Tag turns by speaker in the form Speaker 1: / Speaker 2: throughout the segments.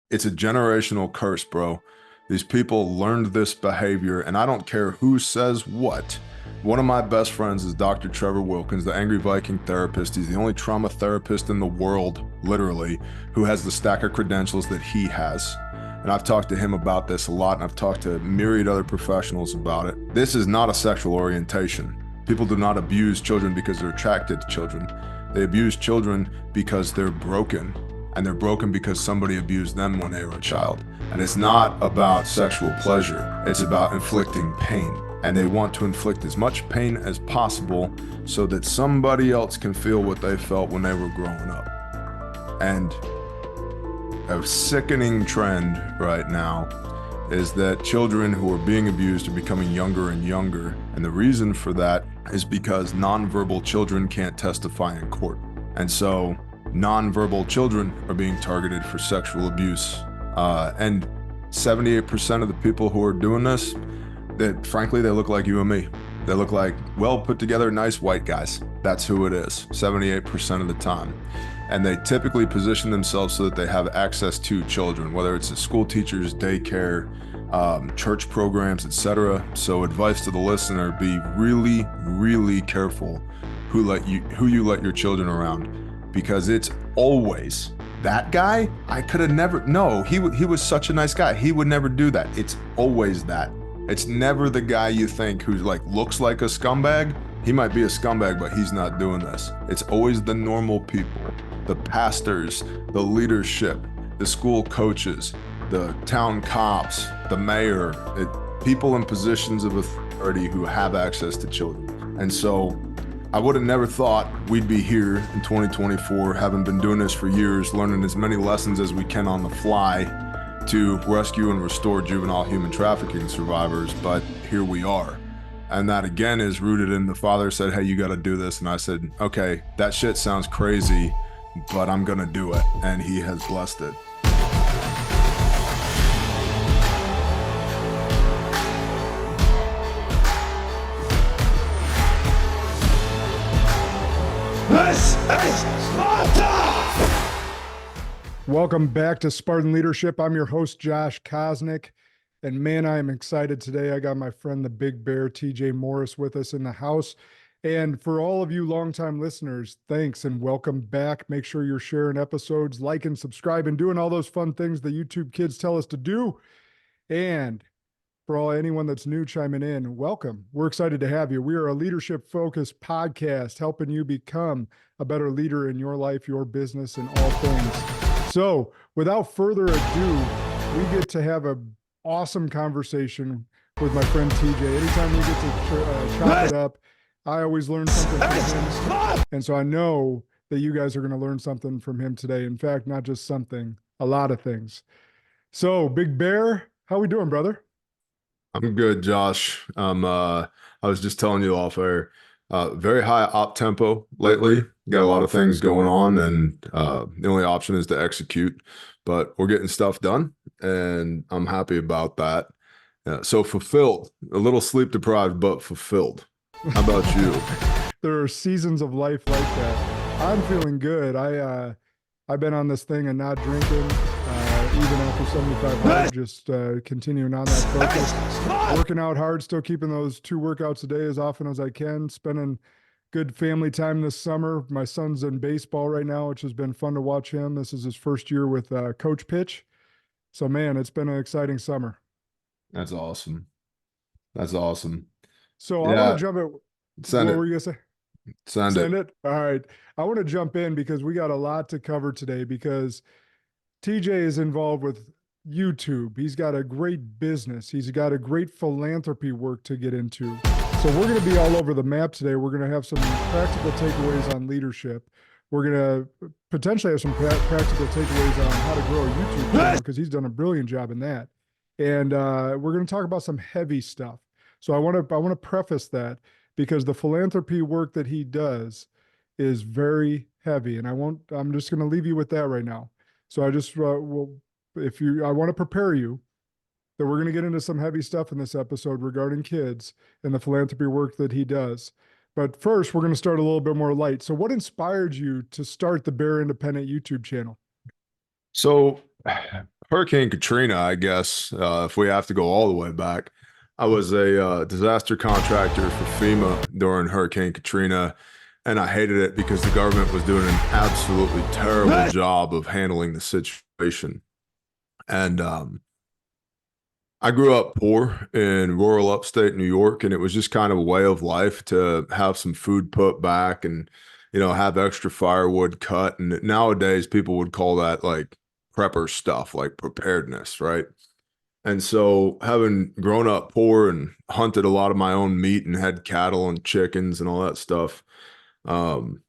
Speaker 1: It's a generational curse, bro. These people learned this behavior, and I don't care who says what. One of my best friends is Dr. Trevor Wilkins, the Angry Viking therapist. He's the only trauma therapist in the world, literally, who has the stack of credentials that he has. And I've talked to him about this a lot, and I've talked to myriad other professionals about it. This is not a sexual orientation. People do not abuse children because they're attracted to children. They abuse children because they're broken. And they're broken because somebody abused them when they were a child. And it's not about sexual pleasure. It's about inflicting pain. And they want to inflict as much pain as possible so that somebody else can feel what they felt when they were growing up. And a sickening trend right now is that children who are being abused are becoming younger and younger. And the reason for that is because nonverbal children can't testify in court. And so nonverbal children are being targeted for sexual abuse. And 78% of the people who are doing this, that frankly, they look like you and me. They look like well put together, nice white guys. That's who it is, 78% of the time. And they typically position themselves so that they have access to children, whether it's at school teachers, daycare, church programs, etc. So advice to the listener, be really, really careful who you let your children around. Because it's always that guy. I could have never, no, he was such a nice guy. He would never do that. It's always that. It's never the guy you think who's like, looks like a scumbag. He might be a scumbag, but he's not doing this. It's always the normal people, the pastors, the leadership, the school coaches, the town cops, the mayor, people in positions of authority who have access to children. And so I would have never thought we'd be here in 2024, having been doing this for years, learning as many lessons as we can on the fly to rescue and restore juvenile human trafficking survivors, but here we are. And that again is rooted in the father said, hey, you got to do this. And I said, okay, that shit sounds crazy, but I'm going to do it. And he has blessed it.
Speaker 2: This is Sparta!
Speaker 3: Welcome back to Spartan Leadership. I'm your host, Josh Kosnick. And man, I am excited today. I got my friend, the Big Bear, TJ Morris, with us in the house. And for all of you longtime listeners, thanks and welcome back. Make sure you're sharing episodes, liking, subscribing, doing all those fun things the YouTube kids tell us to do. And for anyone that's new chiming in, welcome. We're excited to have you. We are a leadership-focused podcast helping you become a better leader in your life, your business, and all things. So without further ado, we get to have an awesome conversation with my friend TJ. Anytime we get to chop it up, I always learn something from him. And so I know that you guys are going to learn something from him today. In fact, not just something, a lot of things. So Big Bear, how we doing, brother?
Speaker 1: I'm good, Josh. I was just telling you off air, very high op tempo lately. Got a lot of things going on, and the only option is to execute. But we're getting stuff done, and I'm happy about that. So fulfilled, a little sleep deprived, but fulfilled. How about you?
Speaker 3: There are seasons of life like that. I'm feeling good. I've been on this thing and not drinking. Even after 7,500, just continuing on that focus, working out hard, still keeping those 2 workouts a day as often as I can, spending good family time this summer. My son's in baseball right now, which has been fun to watch him. This is his first year with Coach Pitch. So, man, it's been an exciting summer.
Speaker 1: That's awesome. That's awesome.
Speaker 3: So yeah. I want to jump in.
Speaker 1: What
Speaker 3: were you going to say?
Speaker 1: Send it.
Speaker 3: All right. I want to jump in because we got a lot to cover today because TJ is involved with YouTube. He's got a great business. He's got a great philanthropy work to get into. So we're going to be all over the map today. We're going to have some practical takeaways on leadership. We're going to potentially have some practical takeaways on how to grow a YouTube channel because he's done a brilliant job in that. And we're going to talk about some heavy stuff. So I want to preface that because the philanthropy work that he does is very heavy. And I'm just going to leave you with that right now. So I just I want to prepare you that we're going to get into some heavy stuff in this episode regarding kids and the philanthropy work that he does. But first, we're going to start a little bit more light. So what inspired you to start the Bear Independent YouTube channel?
Speaker 1: So Hurricane Katrina, I guess, if we have to go all the way back. I was a disaster contractor for FEMA during Hurricane Katrina, and I hated it because the government was doing an absolutely terrible job of handling the situation. And I grew up poor in rural upstate New York, and it was just kind of a way of life to have some food put back and, have extra firewood cut. And nowadays, people would call that like prepper stuff, like preparedness, right? And so, having grown up poor and hunted a lot of my own meat and had cattle and chickens and all that stuff, um,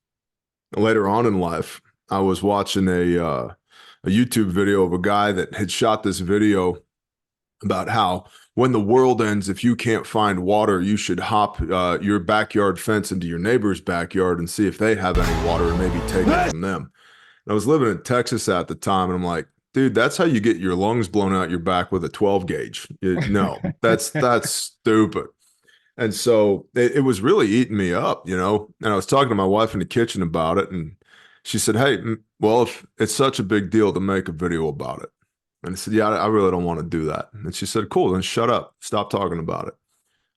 Speaker 1: later on in life, I was watching a YouTube video of a guy that had shot this video about how when the world ends, if you can't find water, you should hop your backyard fence into your neighbor's backyard and see if they have any water and maybe take it from them. And I was living in Texas at the time, and I'm like, dude, that's how you get your lungs blown out your back with a 12 gauge. No, that's stupid. And so it was really eating me up, and I was talking to my wife in the kitchen about it, and she said, hey, well, if it's such a big deal to make a video about it. And I said, yeah, I really don't want to do that. And she said, cool, then shut up. Stop talking about it.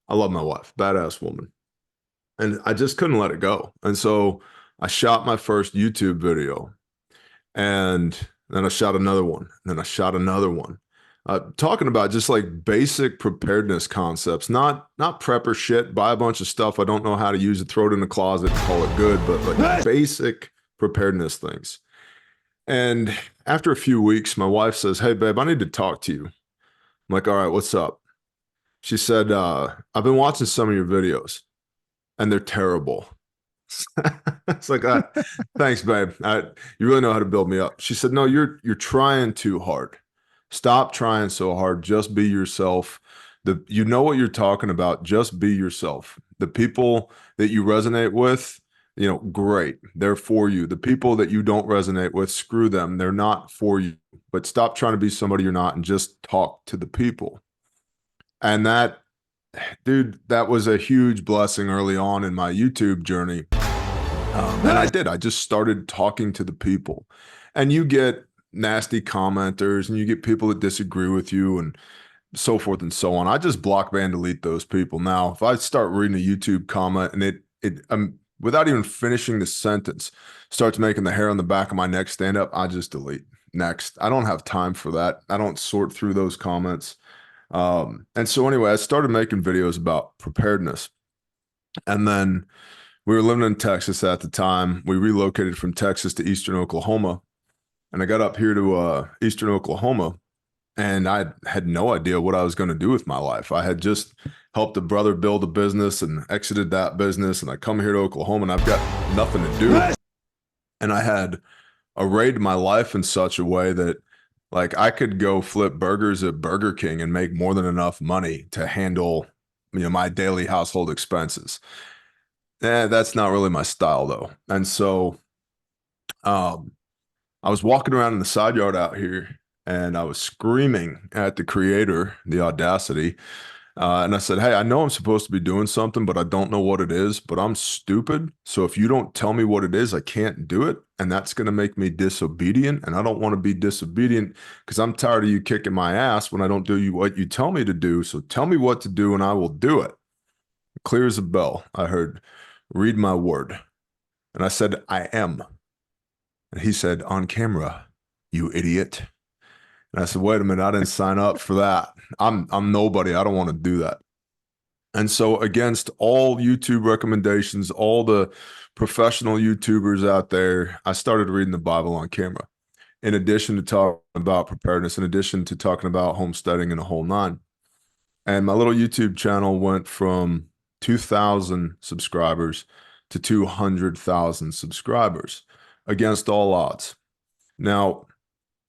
Speaker 1: I love my wife, badass woman. And I just couldn't let it go. And so I shot my first YouTube video, and then I shot another one. And then I shot another one. Talking about just like basic preparedness concepts, not prepper shit, buy a bunch of stuff I don't know how to use it, throw it in the closet and call it good, but like basic preparedness things. And after a few weeks, my wife says, hey, babe, I need to talk to you. I'm like, all right, what's up? She said, I've been watching some of your videos and they're terrible. It's like, thanks, babe. You really know how to build me up. She said, no, you're trying too hard. Stop trying so hard. Just be yourself. You know what you're talking about. Just be yourself. The people that you resonate with, great. They're for you. The people that you don't resonate with, screw them. They're not for you. But stop trying to be somebody you're not and just talk to the people. And that was a huge blessing early on in my YouTube journey. And I did. I just started talking to the people. And you get nasty commenters and you get people that disagree with you and so forth and so on. I just block, ban, delete those people. Now, if I start reading a YouTube comment and it without even finishing the sentence, starts making the hair on the back of my neck stand up, I just delete. Next. I don't have time for that. I don't sort through those comments. And so anyway, I started making videos about preparedness. And then we were living in Texas at the time. We relocated from Texas to Eastern Oklahoma. And I got up here to Eastern Oklahoma, and I had no idea what I was going to do with my life. I had just helped a brother build a business and exited that business. And I come here to Oklahoma and I've got nothing to do. And I had arrayed my life in such a way that like I could go flip burgers at Burger King and make more than enough money to handle, my daily household expenses. That's not really my style though. And so, I was walking around in the side yard out here and I was screaming at the creator, the audacity. And I said, hey, I know I'm supposed to be doing something, but I don't know what it is, but I'm stupid. So if you don't tell me what it is, I can't do it. And that's going to make me disobedient. And I don't want to be disobedient because I'm tired of you kicking my ass when I don't do what you tell me to do. So tell me what to do and I will do it. Clear as a bell. I heard, read my word. And I said, I am. And he said, on camera, you idiot. And I said, wait a minute, I didn't sign up for that. I'm nobody. I don't want to do that. And so against all YouTube recommendations, all the professional YouTubers out there, I started reading the Bible on camera. In addition to talking about preparedness, in addition to talking about homesteading and a whole nine. And my little YouTube channel went from 2,000 subscribers to 200,000 subscribers against all odds. Now,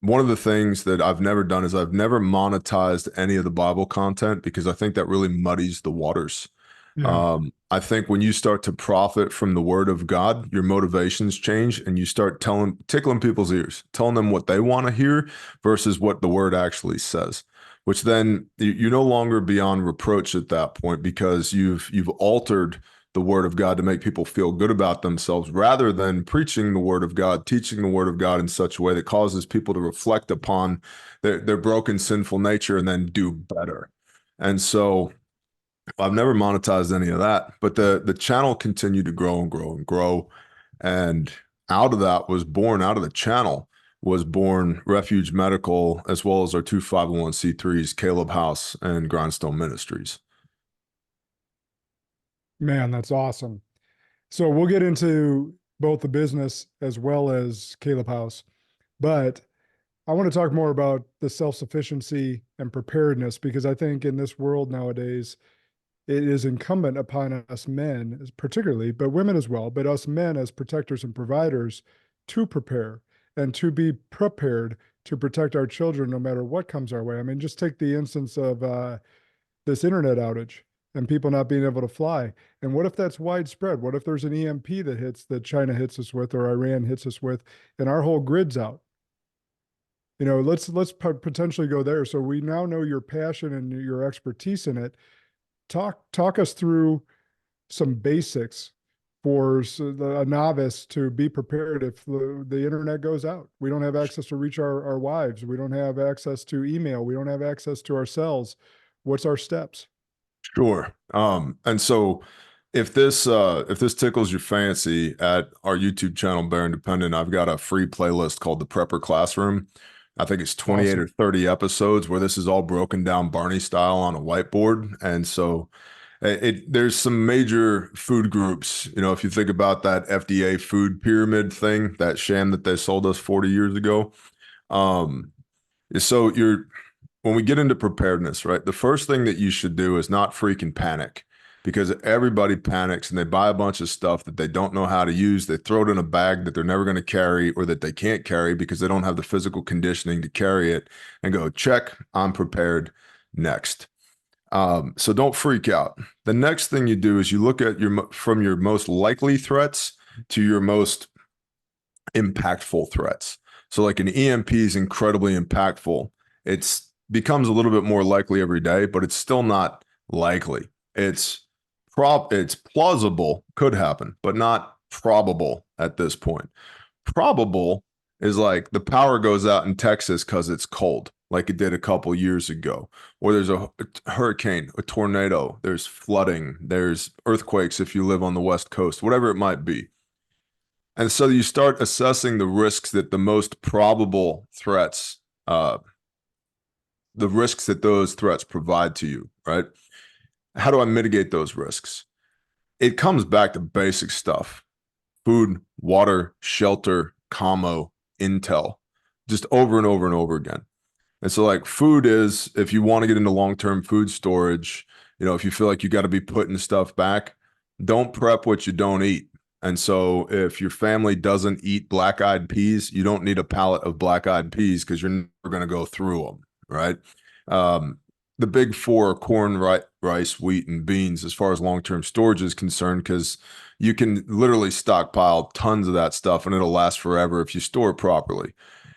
Speaker 1: one of the things that I've never done is I've never monetized any of the Bible content because I think that really muddies the waters. Yeah. I think when you start to profit from the word of God, your motivations change and you start tickling people's ears, telling them what they want to hear versus what the word actually says, which then you're no longer beyond reproach at that point because you've altered the word of God to make people feel good about themselves, rather than preaching the word of God, teaching the word of God in such a way that causes people to reflect upon their broken, sinful nature and then do better. And so I've never monetized any of that, but the channel continued to grow and grow and grow. And out of that was born, out of the channel was born Refuge Medical, as well as our two 501c3s, Kaleb House and Grindstone Ministries.
Speaker 3: Man, that's awesome. So we'll get into both the business as well as Kaleb House, but I want to talk more about the self-sufficiency and preparedness, because I think in this world nowadays, it is incumbent upon us men, particularly, but women as well, but us men as protectors and providers to prepare and to be prepared to protect our children no matter what comes our way. I mean, just take the instance of this internet outage and people not being able to fly. And what if that's widespread? What if there's an EMP that hits, that China hits us with, or Iran hits us with, and our whole grid's out? You know, let's potentially go there. So we now know your passion and your expertise in it. Talk us through some basics for a novice to be prepared if the internet goes out. We don't have access to reach our wives. We don't have access to email. We don't have access to our cells. What's our steps?
Speaker 1: Sure. And so if this tickles your fancy, at our YouTube channel, Bear Independent, I've got a free playlist called the Prepper Classroom. I think it's 28
Speaker 3: Awesome.
Speaker 1: or 30 episodes where this is all broken down Barney style on a whiteboard. And so there's some major food groups. You know, if you think about that FDA food pyramid thing, that sham that they sold us 40 years ago. So when we get into preparedness, right, the first thing that you should do is not freaking panic, because everybody panics and they buy a bunch of stuff that they don't know how to use. They throw it in a bag that they're never going to carry, or that they can't carry because they don't have the physical conditioning to carry it, and go, check, I'm prepared, next. So don't freak out. The next thing you do is you look at from your most likely threats to your most impactful threats. So like an EMP is incredibly impactful. It's becomes a little bit more likely every day, but it's still not likely. It's plausible, could happen, but not probable at this point. Probable is like the power goes out in Texas because it's cold, like it did a couple years ago, or there's a hurricane, a tornado, there's flooding, there's earthquakes if you live on the West Coast, whatever it might be. And so you start assessing the risks that the most probable threats, the risks that those threats provide to you, right? How do I mitigate those risks? It comes back to basic stuff: food, water, shelter, commo, intel, just over and over and over again. And so like food is, if you want to get into long-term food storage, you know, if you feel like you got to be putting stuff back, don't prep what you don't eat. And so if your family doesn't eat black-eyed peas, you don't need a pallet of black-eyed peas because you're never going to go through them, right? The big four are corn, rice, wheat, and beans as far as long-term storage is concerned, because you can literally stockpile tons of that stuff and it'll last forever if you store it properly.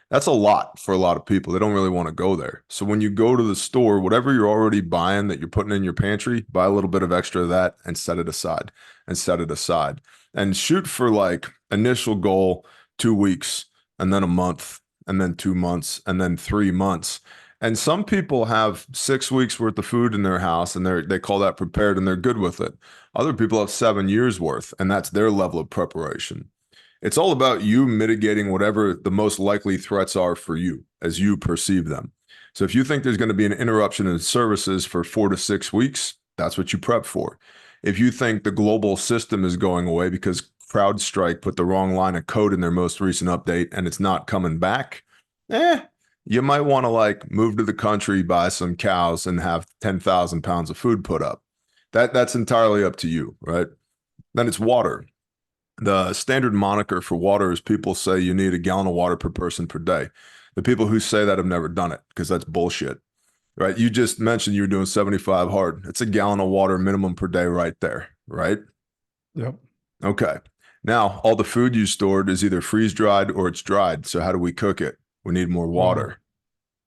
Speaker 1: That's a lot for a lot of people. They don't really want to go there. So when you go to the store, whatever you're already buying that you're putting in your pantry, buy a little bit of extra of that and set it aside, and shoot for like initial goal 2 weeks, and then a month, and then 2 months, and then 3 months. And some people have 6 weeks worth of food in their house and they call that prepared and they're good with it. Other people have 7 years worth, and that's their level of preparation. It's all about you mitigating whatever the most likely threats are for you as you perceive them. So if you think there's going to be an interruption in services for 4 to 6 weeks, that's what you prep for. If you think the global system is going away because CrowdStrike put the wrong line of code in their most recent update and it's not coming back, you might want to like move to the country, buy some cows, and have 10,000 pounds of food put up. That's entirely up to you, right? Then it's water. The standard moniker for water is people say you need a gallon of water per person per day. The people who say that have never done it, because that's bullshit, right? You just mentioned you were doing 75 hard. It's a gallon of water minimum per day right there, right?
Speaker 3: Yep.
Speaker 1: Okay. Now, all the food you stored is either freeze dried or it's dried. So how do we cook it? We need more water.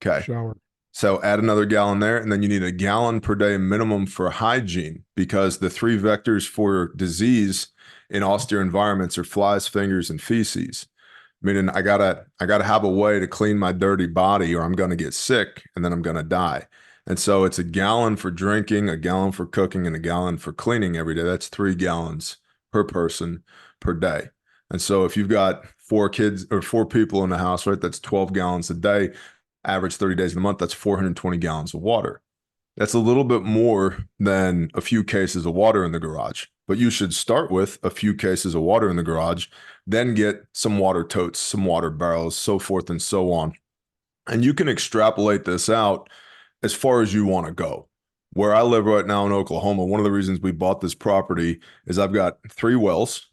Speaker 1: Okay.
Speaker 3: Shower.
Speaker 1: So add another gallon there, and then you need a gallon per day minimum for hygiene, because the three vectors for disease in austere environments are flies, fingers, and feces. Meaning I gotta have a way to clean my dirty body, or I'm gonna get sick and then I'm gonna die. And so it's a gallon for drinking, a gallon for cooking, and a gallon for cleaning every day. That's 3 gallons per person per day. And so if you've got 4 kids or 4 people in the house, right, that's 12 gallons a day, average 30 days in a month, that's 420 gallons of water. That's a little bit more than a few cases of water in the garage, but you should start with a few cases of water in the garage, then get some water totes, some water barrels, so forth and so on. And you can extrapolate this out as far as you want to go. Where I live right now in Oklahoma, one of the reasons we bought this property is I've got 3 wells,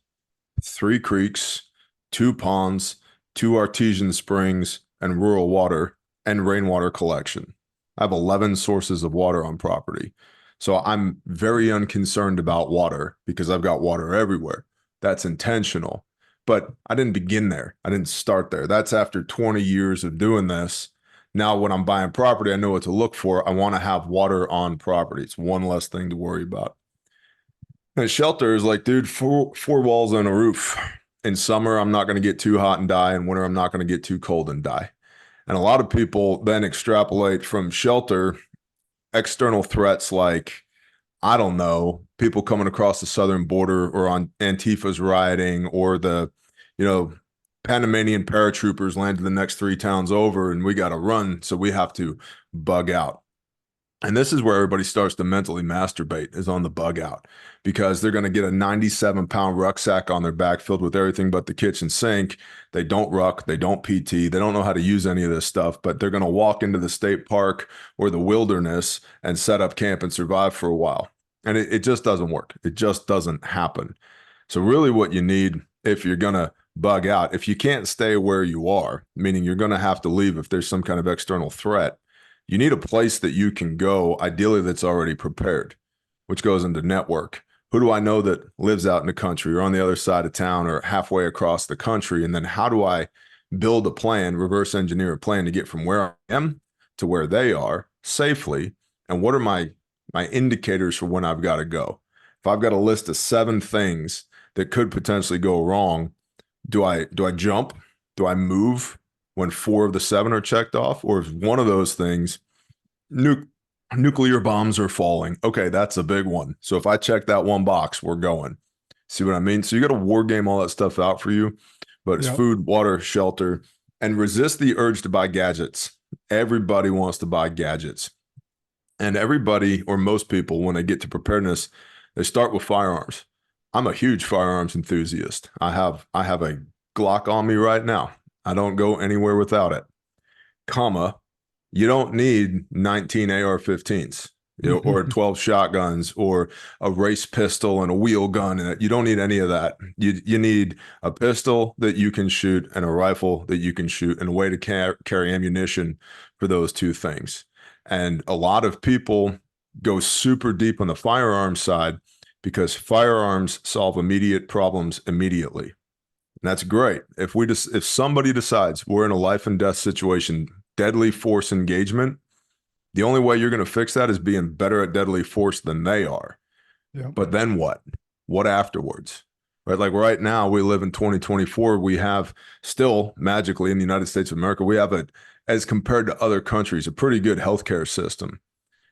Speaker 1: 3 creeks, 2 ponds, 2 artesian springs, and rural water and rainwater collection. I have 11 sources of water on property. So I'm very unconcerned about water because I've got water everywhere. That's intentional. But I didn't begin there. I didn't start there. That's after 20 years of doing this. Now, when I'm buying property, I know what to look for. I want to have water on property. It's one less thing to worry about. And shelter is like, dude, four walls and a roof. In summer, I'm not going to get too hot and die. In winter, I'm not going to get too cold and die. And a lot of people then extrapolate from shelter external threats like, I don't know, people coming across the southern border, or on Antifa's rioting, or the, Panamanian paratroopers landed the next 3 towns over and we got to run. So we have to bug out. And this is where everybody starts to mentally masturbate, is on the bug out, because they're going to get a 97-pound rucksack on their back filled with everything but the kitchen sink. They don't ruck, they don't PT, they don't know how to use any of this stuff, but they're going to walk into the state park or the wilderness and set up camp and survive for a while. And it just doesn't work. It just doesn't happen. So really what you need, if you're going to bug out, if you can't stay where you are, meaning you're going to have to leave if there's some kind of external threat, you need a place that you can go, ideally that's already prepared, which goes into network. Who do I know that lives out in the country or on the other side of town or halfway across the country? And then how do I build a plan, reverse engineer a plan to get from where I am to where they are safely? And what are my indicators for when I've got to go? If I've got a list of 7 things that could potentially go wrong, do I jump? Do I move when 4 of the 7 are checked off? Or if one of those things, nuclear bombs are falling, okay, that's a big one. So if I check that one box, we're going. See what I mean? So you got to war game all that stuff out for you, but it's food, water, shelter, and resist the urge to buy gadgets. Everybody wants to buy gadgets. And everybody, or most people, when they get to preparedness, they start with firearms. I'm a huge firearms enthusiast. I have a Glock on me right now. I don't go anywhere without it. You don't need 19 AR-15s, or 12 shotguns, or a race pistol and a wheel gun. And you don't need any of that. You need a pistol that you can shoot and a rifle that you can shoot, and a way to carry ammunition for those 2 things. And a lot of people go super deep on the firearms side because firearms solve immediate problems immediately. And that's great. If somebody decides we're in a life and death situation, deadly force engagement, the only way you're going to fix that is being better at deadly force than they are. Yeah. But then what? What afterwards? Right? Like right now, we live in 2024. We have still, magically, in the United States of America, we have as compared to other countries, a pretty good healthcare system.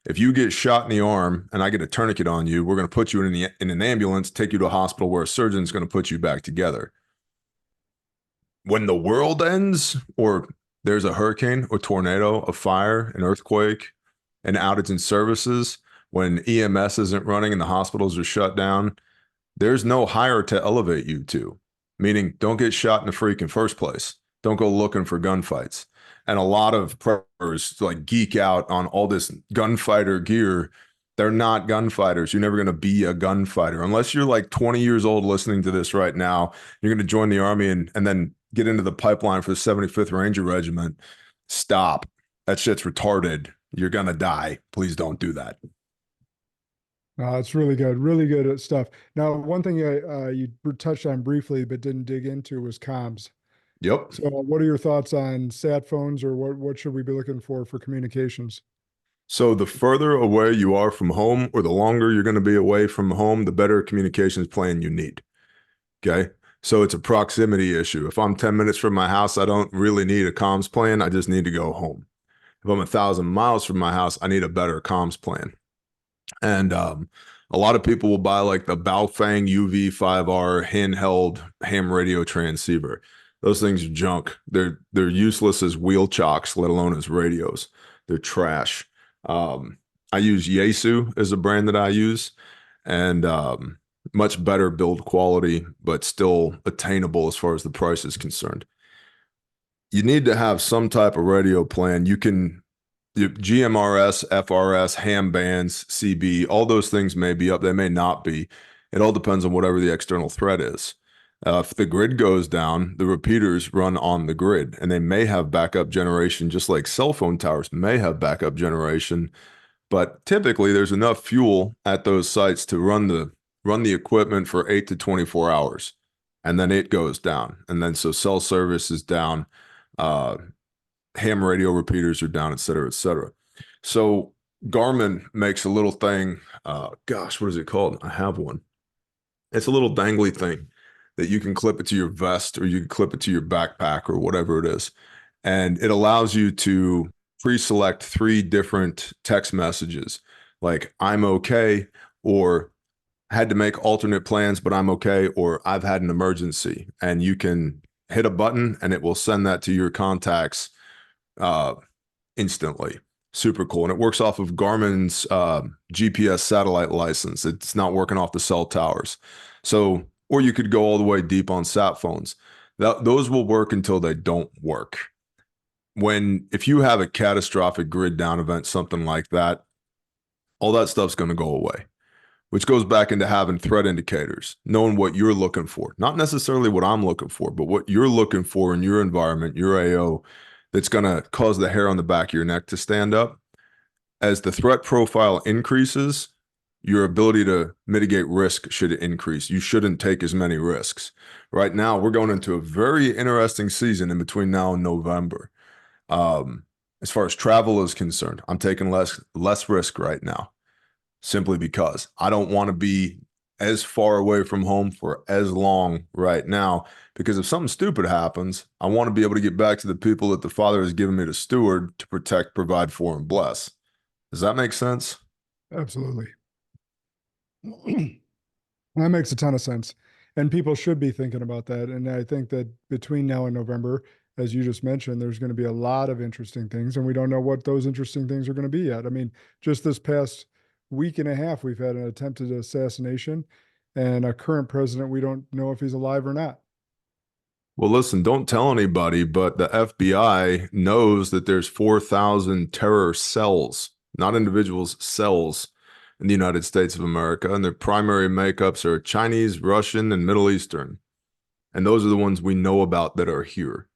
Speaker 1: If you get shot in the arm and I get a tourniquet on you, we're going to put you in an ambulance, take you to a hospital where a surgeon's going to put you back together. When the world ends, or there's a hurricane, a tornado, a fire, an earthquake, an outage in services, when EMS isn't running and the hospitals are shut down, there's no higher to elevate you to. Meaning, don't get shot in the freaking first place. Don't go looking for gunfights. And a lot of preppers like geek out on all this gunfighter gear. They're not gunfighters. You're never going to be a gunfighter unless you're like 20 years old listening to this right now. You're going to join the Army and then get into the pipeline for the 75th Ranger Regiment. Stop. That shit's retarded. You're going to die. Please don't do that.
Speaker 3: It's really good stuff. Now, one thing you touched on briefly but didn't dig into was comms.
Speaker 1: Yep.
Speaker 3: So what are your thoughts on sat phones, or what should we be looking for communications?
Speaker 1: So the further away you are from home, or the longer you're going to be away from home, the better communications plan you need. Okay. So it's a proximity issue. If I'm 10 minutes from my house, I don't really need a comms plan. I just need to go home. If I'm 1,000 miles from my house, I need a better comms plan. And a lot of people will buy like the Baofeng UV5R handheld ham radio transceiver. Those things are junk. They're useless as wheel chocks, let alone as radios. They're trash. I use Yaesu as a brand that I use, and much better build quality, but still attainable as far as the price is concerned. You need to have some type of radio plan. You can GMRS, FRS, ham bands, CB, all those things may be up. They may not be. It all depends on whatever the external threat is. If the grid goes down, the repeaters run on the grid, and they may have backup generation, just like cell phone towers may have backup generation. But typically, there's enough fuel at those sites to run the equipment for 8 to 24 hours, and then it goes down. And then so cell service is down. Ham radio repeaters are down, et cetera, et cetera. So Garmin makes a little thing. Gosh, what is it called? I have one. It's a little dangly thing that you can clip it to your vest, or you can clip it to your backpack, or whatever it is. And it allows you to pre-select 3 different text messages, like I'm okay, or had to make alternate plans, but I'm okay, or I've had an emergency. And you can hit a button and it will send that to your contacts instantly. Super cool. And it works off of Garmin's GPS satellite license. It's not working off the cell towers. So, or you could go all the way deep on sat phones. Those will work until they don't work. If you have a catastrophic grid down event, something like that, all that stuff's going to go away, which goes back into having threat indicators, knowing what you're looking for, not necessarily what I'm looking for, but what you're looking for in your environment, your AO, that's going to cause the hair on the back of your neck to stand up. As the threat profile increases, your ability to mitigate risk should increase. You shouldn't take as many risks. Right now, we're going into a very interesting season in between now and November. As far as travel is concerned, I'm taking less risk right now, simply because I don't want to be as far away from home for as long right now, because if something stupid happens, I want to be able to get back to the people that the Father has given me to steward, to protect, provide for, and bless. Does that make sense?
Speaker 3: Absolutely. That makes a ton of sense. And people should be thinking about that. And I think that between now and November, as you just mentioned, there's going to be a lot of interesting things, and we don't know what those interesting things are going to be yet. I mean, just this past week and a half, we've had an attempted assassination, and a current president, we don't know if he's alive or not.
Speaker 1: Well, listen, don't tell anybody, but the FBI knows that there's 4,000 terror cells, not individuals, cells in the United States of America, and their primary makeups are Chinese, Russian, and Middle Eastern. And those are the ones we know about that are here.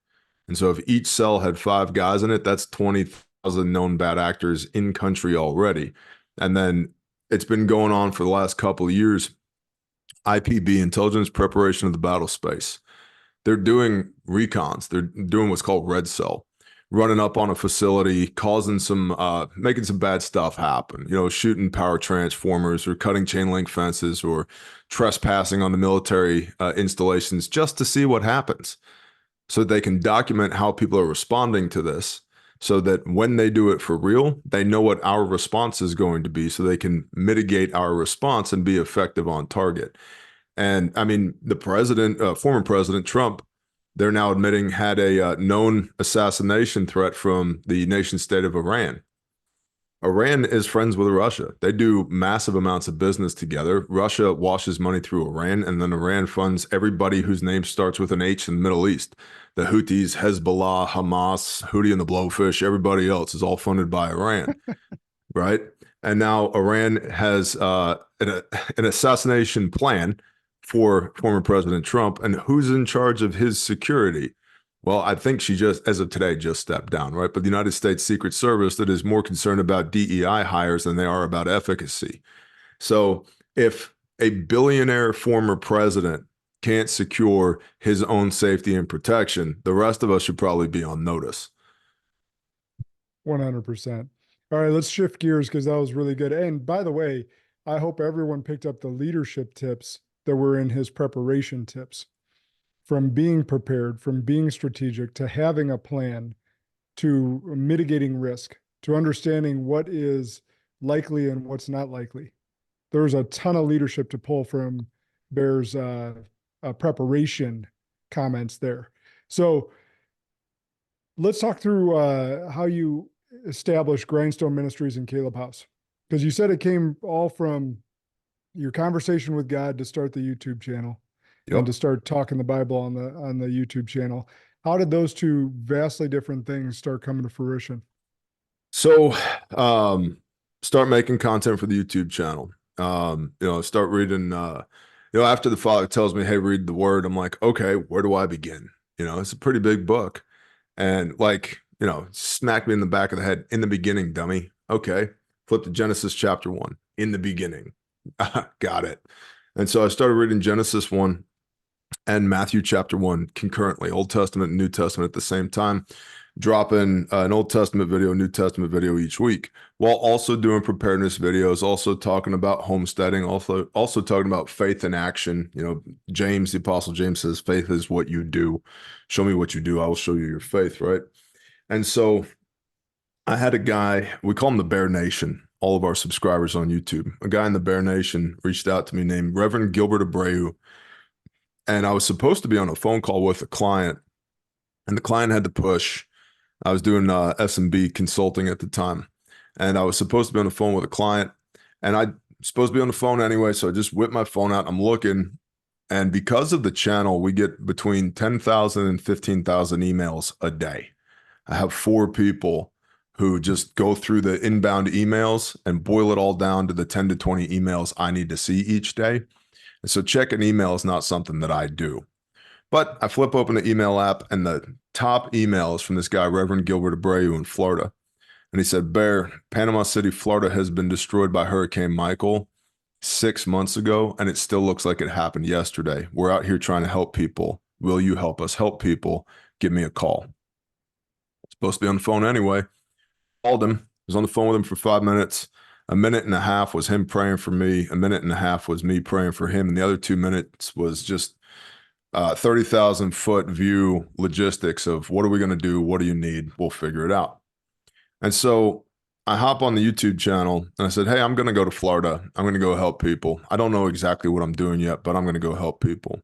Speaker 1: And so if each cell had 5 guys in it, that's 20,000 known bad actors in country already. And then it's been going on for the last couple of years. IPB, Intelligence Preparation of the Battle Space. They're doing recons. They're doing what's called red cell, running up on a facility, causing making some bad stuff happen, shooting power transformers, or cutting chain link fences, or trespassing on the military installations, just to see what happens, so they can document how people are responding to this, so that when they do it for real, they know what our response is going to be, so they can mitigate our response and be effective on target. And I mean, the former President Trump, they're now admitting had a known assassination threat from the nation state of Iran. Iran is friends with Russia. They do massive amounts of business together. Russia washes money through Iran, and then Iran funds everybody whose name starts with an H in the Middle East. The Houthis, Hezbollah, Hamas, Houthi and the Blowfish, everybody else is all funded by Iran, right? And now Iran has an assassination plan for former President Trump. And who's in charge of his security? Well, I think she as of today, just stepped down, right? But the United States Secret Service, that is more concerned about DEI hires than they are about efficacy. So if a billionaire former president can't secure his own safety and protection, the rest of us should probably be on notice.
Speaker 3: 100%. All right, let's shift gears because that was really good. And by the way, I hope everyone picked up the leadership tips that were in his preparation tips. From being prepared, from being strategic, to having a plan, to mitigating risk, to understanding what is likely and what's not likely. There's a ton of leadership to pull from Bear's preparation comments there. So let's talk through how you established Grindstone Ministries in Kaleb House, because you said it came all from your conversation with God to start the YouTube channel and to start talking the Bible on the YouTube channel. How did those two vastly different things start coming to fruition?
Speaker 1: So, start making content for the YouTube channel. Start reading, after the Father tells me, hey, read the word, I'm like, okay, where do I begin? It's a pretty big book. And smack me in the back of the head, in the beginning, dummy. Okay. Flip to Genesis chapter 1, in the beginning. Got it. And so I started reading Genesis 1 and Matthew chapter 1 concurrently, Old Testament and New Testament at the same time, dropping an Old Testament video, New Testament video each week, while also doing preparedness videos, also talking about homesteading, also talking about faith in action. James, the Apostle James says, faith is what you do. Show me what you do, I will show you your faith, right? And so I had a guy, we call him the Bear Nation, all of our subscribers on YouTube. A guy in the Bear Nation reached out to me named Reverend Gilbert Abreu. And I was supposed to be on a phone call with a client, and the client had to push. I was doing S&B consulting at the time, and I was supposed to be on the phone with a client, and I'm supposed to be on the phone anyway, so I just whipped my phone out. I'm looking, and because of the channel, we get between 10,000 and 15,000 emails a day. I have 4 people who just go through the inbound emails and boil it all down to the 10 to 20 emails I need to see each day. And so checking email is not something that I do. But I flip open the email app, and the top email is from this guy, Reverend Gilbert Abreu in Florida. And he said, Bear, Panama City, Florida has been destroyed by Hurricane Michael 6 months ago, and it still looks like it happened yesterday. We're out here trying to help people. Will you help us help people? Give me a call. Supposed to be on the phone anyway. Called him. Was on the phone with him for 5 minutes. A minute and a half was him praying for me. A minute and a half was me praying for him. And the other 2 minutes was just 30,000 foot view logistics of what are we going to do? What do you need? We'll figure it out. And so I hop on the YouTube channel and I said, hey, I'm going to go to Florida. I'm going to go help people. I don't know exactly what I'm doing yet, but I'm going to go help people.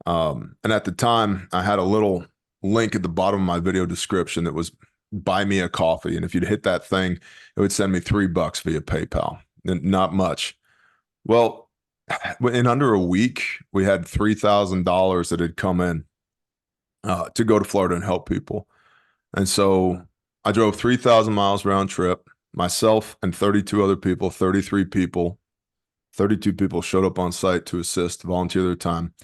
Speaker 1: And at the time, I had a little link at the bottom of my video description that was buy me a coffee. And if you'd hit that thing, it would send me $3 via PayPal. Not much. Well, in under a week, we had $3,000 that had come in to go to Florida and help people. And so I drove 3,000 miles round trip, myself and 32 other people, 33 people, 32 people showed up on site to assist, volunteer their time.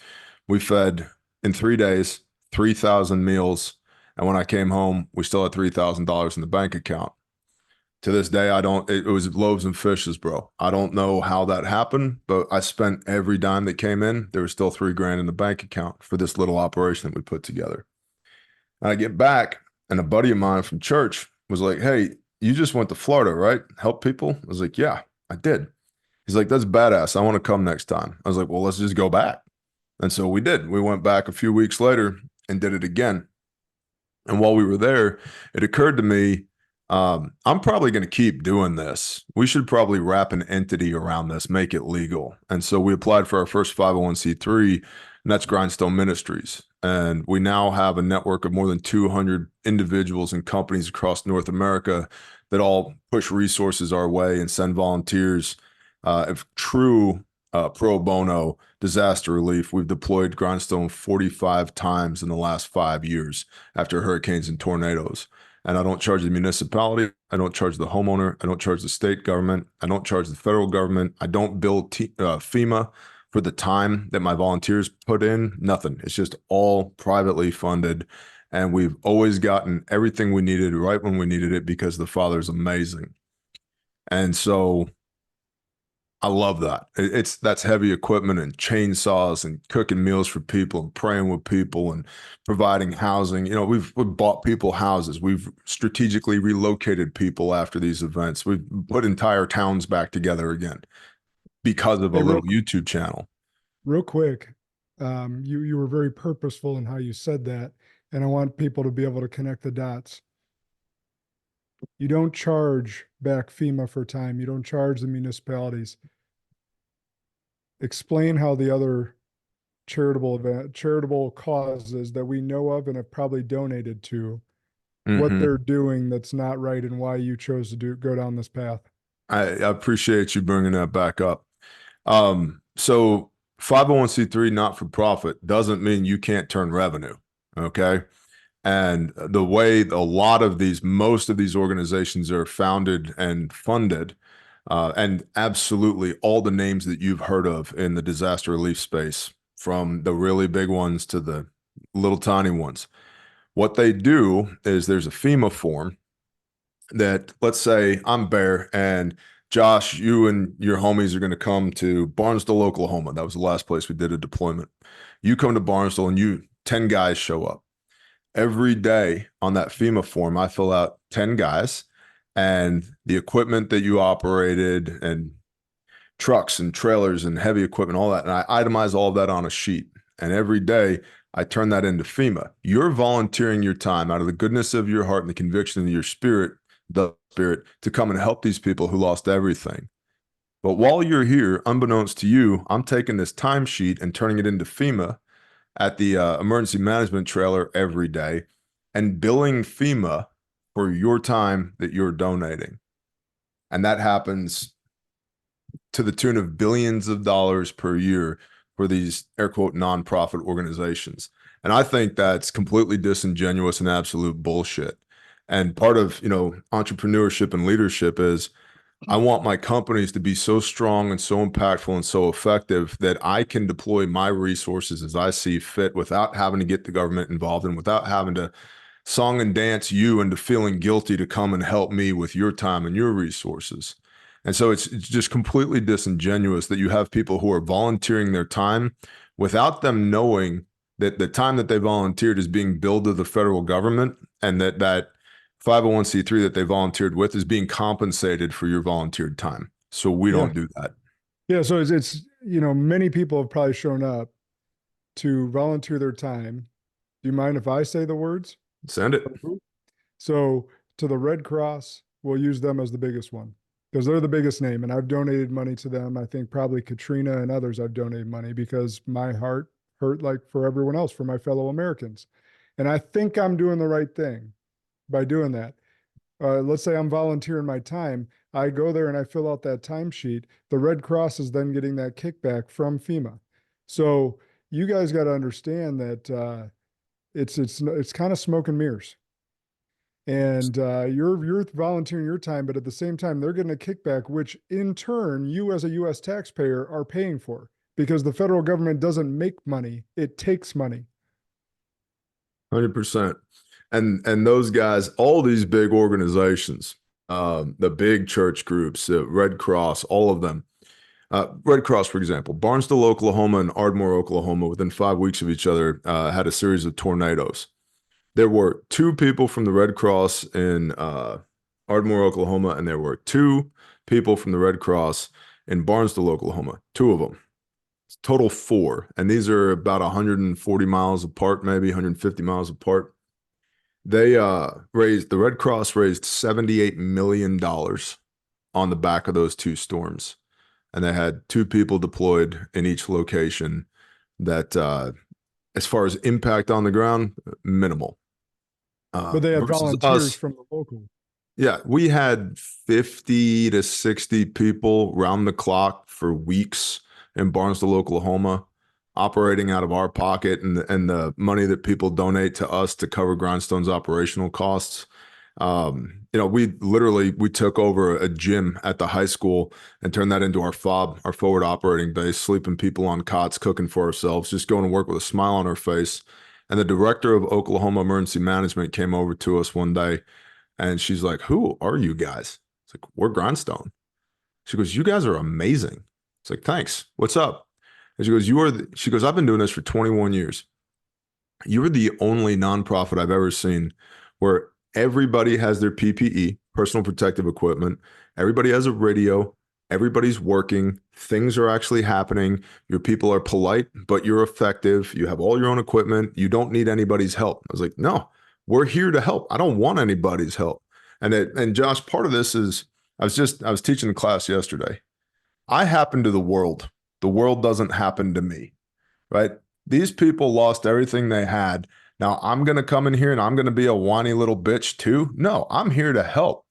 Speaker 1: We fed in 3 days, 3,000 meals. And when I came home, we still had $3,000 in the bank account. To this day, it was loaves and fishes, bro. I don't know how that happened, but I spent every dime that came in. There was still $3,000 in the bank account for this little operation that we put together. And I get back, and a buddy of mine from church was like, hey, you just went to Florida, right? Help people? I was like, yeah, I did. He's like, that's badass. I want to come next time. I was like, well, let's just go back. And so we did. We went back a few weeks later and did it again. And while we were there, it occurred to me, I'm probably going to keep doing this. We should probably wrap an entity around this, make it legal. And so we applied for our first 501c3, and that's Grindstone Ministries. And we now have a network of more than 200 individuals and companies across North America that all push resources our way and send volunteers. If true pro bono disaster relief. We've deployed Grindstone 45 times in the last 5 years after hurricanes and tornadoes. And I don't charge the municipality. I don't charge the homeowner. I don't charge the state government. I don't charge the federal government. I don't bill FEMA for the time that my volunteers put in. Nothing. It's just all privately funded. And we've always gotten everything we needed right when we needed it because the Father's amazing. And so I love that. That's heavy equipment and chainsaws and cooking meals for people and praying with people and providing housing. We've bought people houses. We've strategically relocated people after these events. We've put entire towns back together again because of a
Speaker 3: Hey,
Speaker 1: little YouTube channel.
Speaker 3: real quick, you were very purposeful in how you said that, and I want people to be able to connect the dots. You don't charge back FEMA for time. You don't charge the municipalities. Explain how the other charitable causes that we know of and have probably donated to, what they're doing that's not right and why you chose to go down this path.
Speaker 1: I appreciate you bringing that back up. So 501c3 not for profit doesn't mean you can't turn revenue. Okay. And the way most of these organizations are founded and funded, and absolutely all the names that you've heard of in the disaster relief space, from the really big ones to the little tiny ones, what they do is there's a FEMA form that, let's say I'm Bear and Josh, you and your homies are going to come to Barnesville, Oklahoma. That was the last place we did a deployment. You come to Barnesville and 10 guys show up. Every day on that FEMA form, I fill out 10 guys and the equipment that you operated and trucks and trailers and heavy equipment, all that. And I itemize all of that on a sheet. And every day I turn that into FEMA. You're volunteering your time out of the goodness of your heart and the conviction of your spirit, to come and help these people who lost everything. But while you're here, unbeknownst to you, I'm taking this timesheet and turning it into FEMA at the emergency management trailer every day and billing FEMA for your time that you're donating. And that happens to the tune of billions of dollars per year for these air quote nonprofit organizations. And I think that's completely disingenuous and absolute bullshit. And part of, entrepreneurship and leadership is I want my companies to be so strong and so impactful and so effective that I can deploy my resources as I see fit without having to get the government involved and without having to song and dance you into feeling guilty to come and help me with your time and your resources. And so it's just completely disingenuous that you have people who are volunteering their time without them knowing that the time that they volunteered is being billed to the federal government, and that 501c3 that they volunteered with is being compensated for your volunteered time. So we don't do that.
Speaker 3: Yeah. So it's many people have probably shown up to volunteer their time. Do you mind if I say the words?
Speaker 1: Send it.
Speaker 3: So to the Red Cross, we'll use them as the biggest one because they're the biggest name, and I've donated money to them. I think probably Katrina and others I've donated money because my heart hurt like for everyone else, for my fellow Americans. And I think I'm doing the right thing by doing that. Let's say I'm volunteering my time. I go there and I fill out that timesheet. The Red Cross is then getting that kickback from FEMA. So you guys got to understand that it's kind of smoke and mirrors. And you're volunteering your time, but at the same time, they're getting a kickback, which in turn, you as a U.S. taxpayer are paying for because the federal government doesn't make money, it takes money.
Speaker 1: 100%. And those guys, all these big organizations, the big church groups, Red Cross, all of them. Red Cross, for example, Barnesville, Oklahoma, and Ardmore, Oklahoma, within 5 weeks of each other, had a series of tornadoes. There were 2 people from the Red Cross in Ardmore, Oklahoma, and there were 2 people from the Red Cross in Barnesville, Oklahoma. 2 of them. It's total 4. And these are about 140 miles apart, maybe 150 miles apart. The Red Cross raised $78 million on the back of those 2 storms. And they had 2 people deployed in each location that, as far as impact on the ground, minimal.
Speaker 3: But they had volunteers from the local.
Speaker 1: Yeah, we had 50 to 60 people round the clock for weeks in Barnesville, Oklahoma, operating out of our pocket and the money that people donate to us to cover Grindstone's operational costs. We took over a gym at the high school and turned that into our FOB, our forward operating base, sleeping people on cots, cooking for ourselves, just going to work with a smile on our face. And the director of Oklahoma Emergency Management came over to us one day and she's like, "Who are you guys?" It's like, "We're Grindstone." She goes, "You guys are amazing. It's like, thanks. What's up? And she goes, she goes, I've been doing this for 21 years. You are the only nonprofit I've ever seen where everybody has their PPE, personal protective equipment. Everybody has a radio. Everybody's working. Things are actually happening. Your people are polite, but you're effective. You have all your own equipment. You don't need anybody's help. I was like, no, we're here to help. I don't want anybody's help. And Josh, part of this is I was teaching the class yesterday. I happen to the world. The world doesn't happen to me, right? These people lost everything they had. Now I'm going to come in here and I'm going to be a whiny little bitch too. No, I'm here to help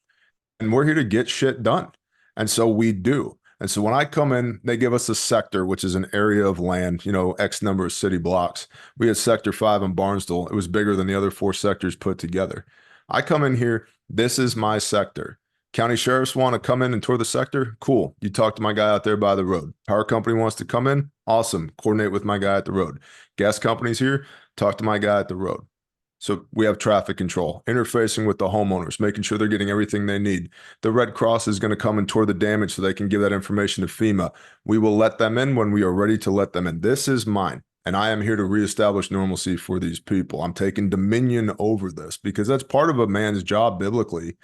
Speaker 1: and we're here to get shit done. And so we do. And so when I come in, they give us a sector, which is an area of land, X number of city blocks. We had sector 5 in Barnesville. It was bigger than the other 4 sectors put together. I come in here. This is my sector. County sheriffs want to come in and tour the sector? Cool. You talk to my guy out there by the road. Power company wants to come in? Awesome. Coordinate with my guy at the road. Gas companies here? Talk to my guy at the road. So we have traffic control, interfacing with the homeowners, making sure they're getting everything they need. The Red Cross is going to come and tour the damage so they can give that information to FEMA. We will let them in when we are ready to let them in. This is mine. And I am here to reestablish normalcy for these people. I'm taking dominion over this because that's part of a man's job biblically.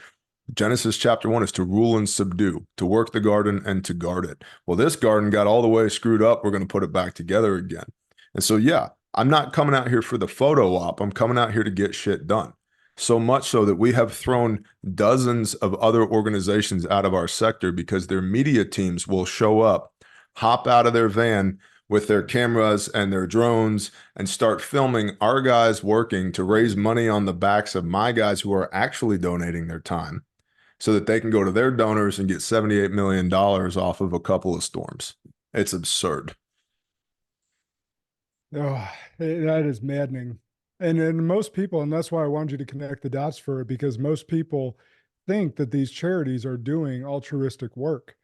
Speaker 1: Genesis chapter 1 is to rule and subdue, to work the garden and to guard it. Well, this garden got all the way screwed up. We're going to put it back together again. And so, yeah, I'm not coming out here for the photo op. I'm coming out here to get shit done. So much so that we have thrown dozens of other organizations out of our sector because their media teams will show up, hop out of their van with their cameras and their drones and start filming our guys working to raise money on the backs of my guys who are actually donating their time, so that they can go to their donors and get $78 million off of a couple of storms. It's absurd.
Speaker 3: Oh, that is maddening. And most people, and that's why I wanted you to connect the dots for it, because most people think that these charities are doing altruistic work.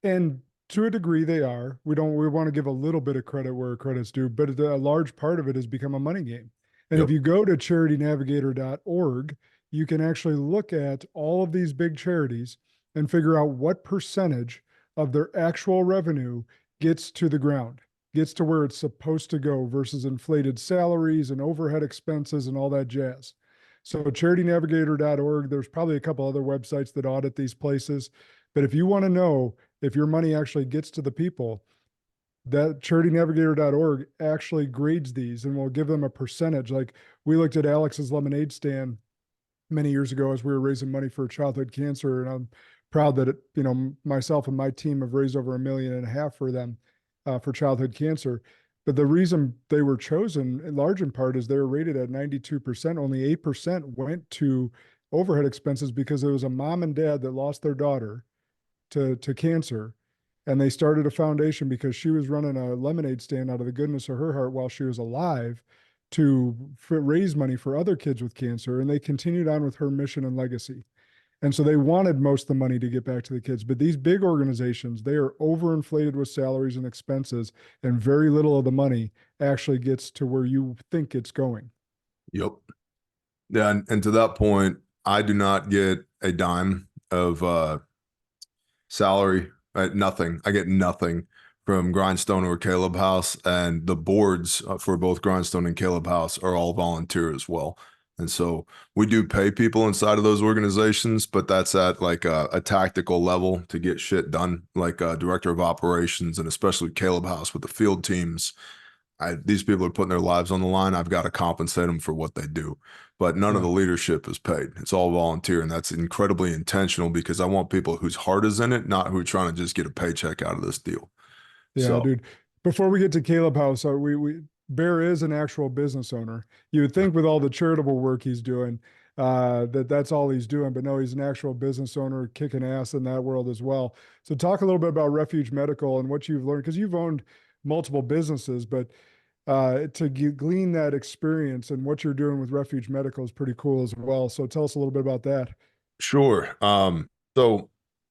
Speaker 3: And to a degree they are. We want to give a little bit of credit where credit's due, but a large part of it has become a money game. And
Speaker 1: Yep.
Speaker 3: if you go to charitynavigator.org, you can actually look at all of these big charities and figure out what percentage of their actual revenue gets to the ground, gets to where it's supposed to go versus inflated salaries and overhead expenses and all that jazz. So charitynavigator.org, there's probably a couple other websites that audit these places. But if you want to know if your money actually gets to the people, that charitynavigator.org actually grades these and will give them a percentage. Like we looked at Alex's lemonade stand many years ago as we were raising money for childhood cancer. And I'm proud that myself and my team have raised over $1.5 million for them for childhood cancer. But the reason they were chosen in large in part is they were rated at 92%. Only 8% went to overhead expenses because it was a mom and dad that lost their daughter to cancer. And they started a foundation because she was running a lemonade stand out of the goodness of her heart while she was alive to raise money for other kids with cancer. And they continued on with her mission and legacy. And so they wanted most of the money to get back to the kids. But these big organizations, they are overinflated with salaries and expenses, and very little of the money actually gets to where you think it's going.
Speaker 1: Yep. Yeah. And to that point, I do not get a dime of salary, nothing. I get nothing from Grindstone or Kaleb House, and the boards for both Grindstone and Kaleb House are all volunteer as well. And so we do pay people inside of those organizations, but that's at like a tactical level to get shit done, like director of operations, and especially Kaleb House with the field teams. These people are putting their lives on the line. I've got to compensate them for what they do, but none of the leadership is paid. It's all volunteer, and that's incredibly intentional because I want people whose heart is in it, not who are trying to just get a paycheck out of this deal.
Speaker 3: Yeah,
Speaker 1: So,
Speaker 3: dude. Before we get to Kaleb House, Bear is an actual business owner. You would think with all the charitable work he's doing, that's all he's doing, but no, he's an actual business owner kicking ass in that world as well. So talk a little bit about Refuge Medical and what you've learned, because you've owned multiple businesses, but to glean that experience and what you're doing with Refuge Medical is pretty cool as well. So tell us a little bit about that.
Speaker 1: sure. So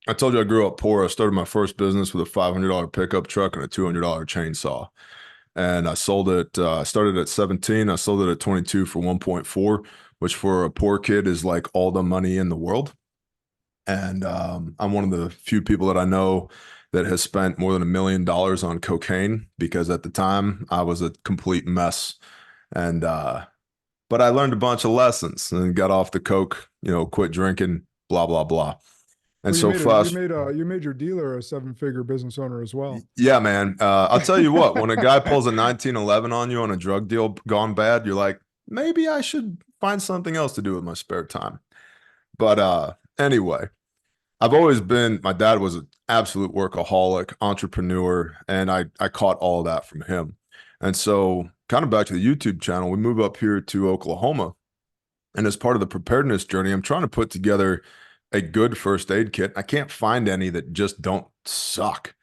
Speaker 1: I told you I grew up poor. I started my first business with a $500 pickup truck and a $200 chainsaw. And I sold it, I started at 17. I sold it at 22 for 1.4, which for a poor kid is like all the money in the world. And I'm one of the few people that I know that has spent more than $1 million on cocaine, because at the time I was a complete mess. And, but I learned a bunch of lessons and got off the coke, quit drinking, blah, blah, blah. And
Speaker 3: Well,
Speaker 1: so
Speaker 3: you made your dealer a 7-figure business owner as well.
Speaker 1: yeah, man. I'll tell you what, when a guy pulls a 1911 on you on a drug deal gone bad, you're like, maybe I should find something else to do with my spare time. But anyway, my dad was an absolute workaholic, entrepreneur, and I caught all of that from him. And so kind of back to the YouTube channel, we move up here to Oklahoma. And as part of the preparedness journey, I'm trying to put together a good first aid kit. I can't find any that just don't suck,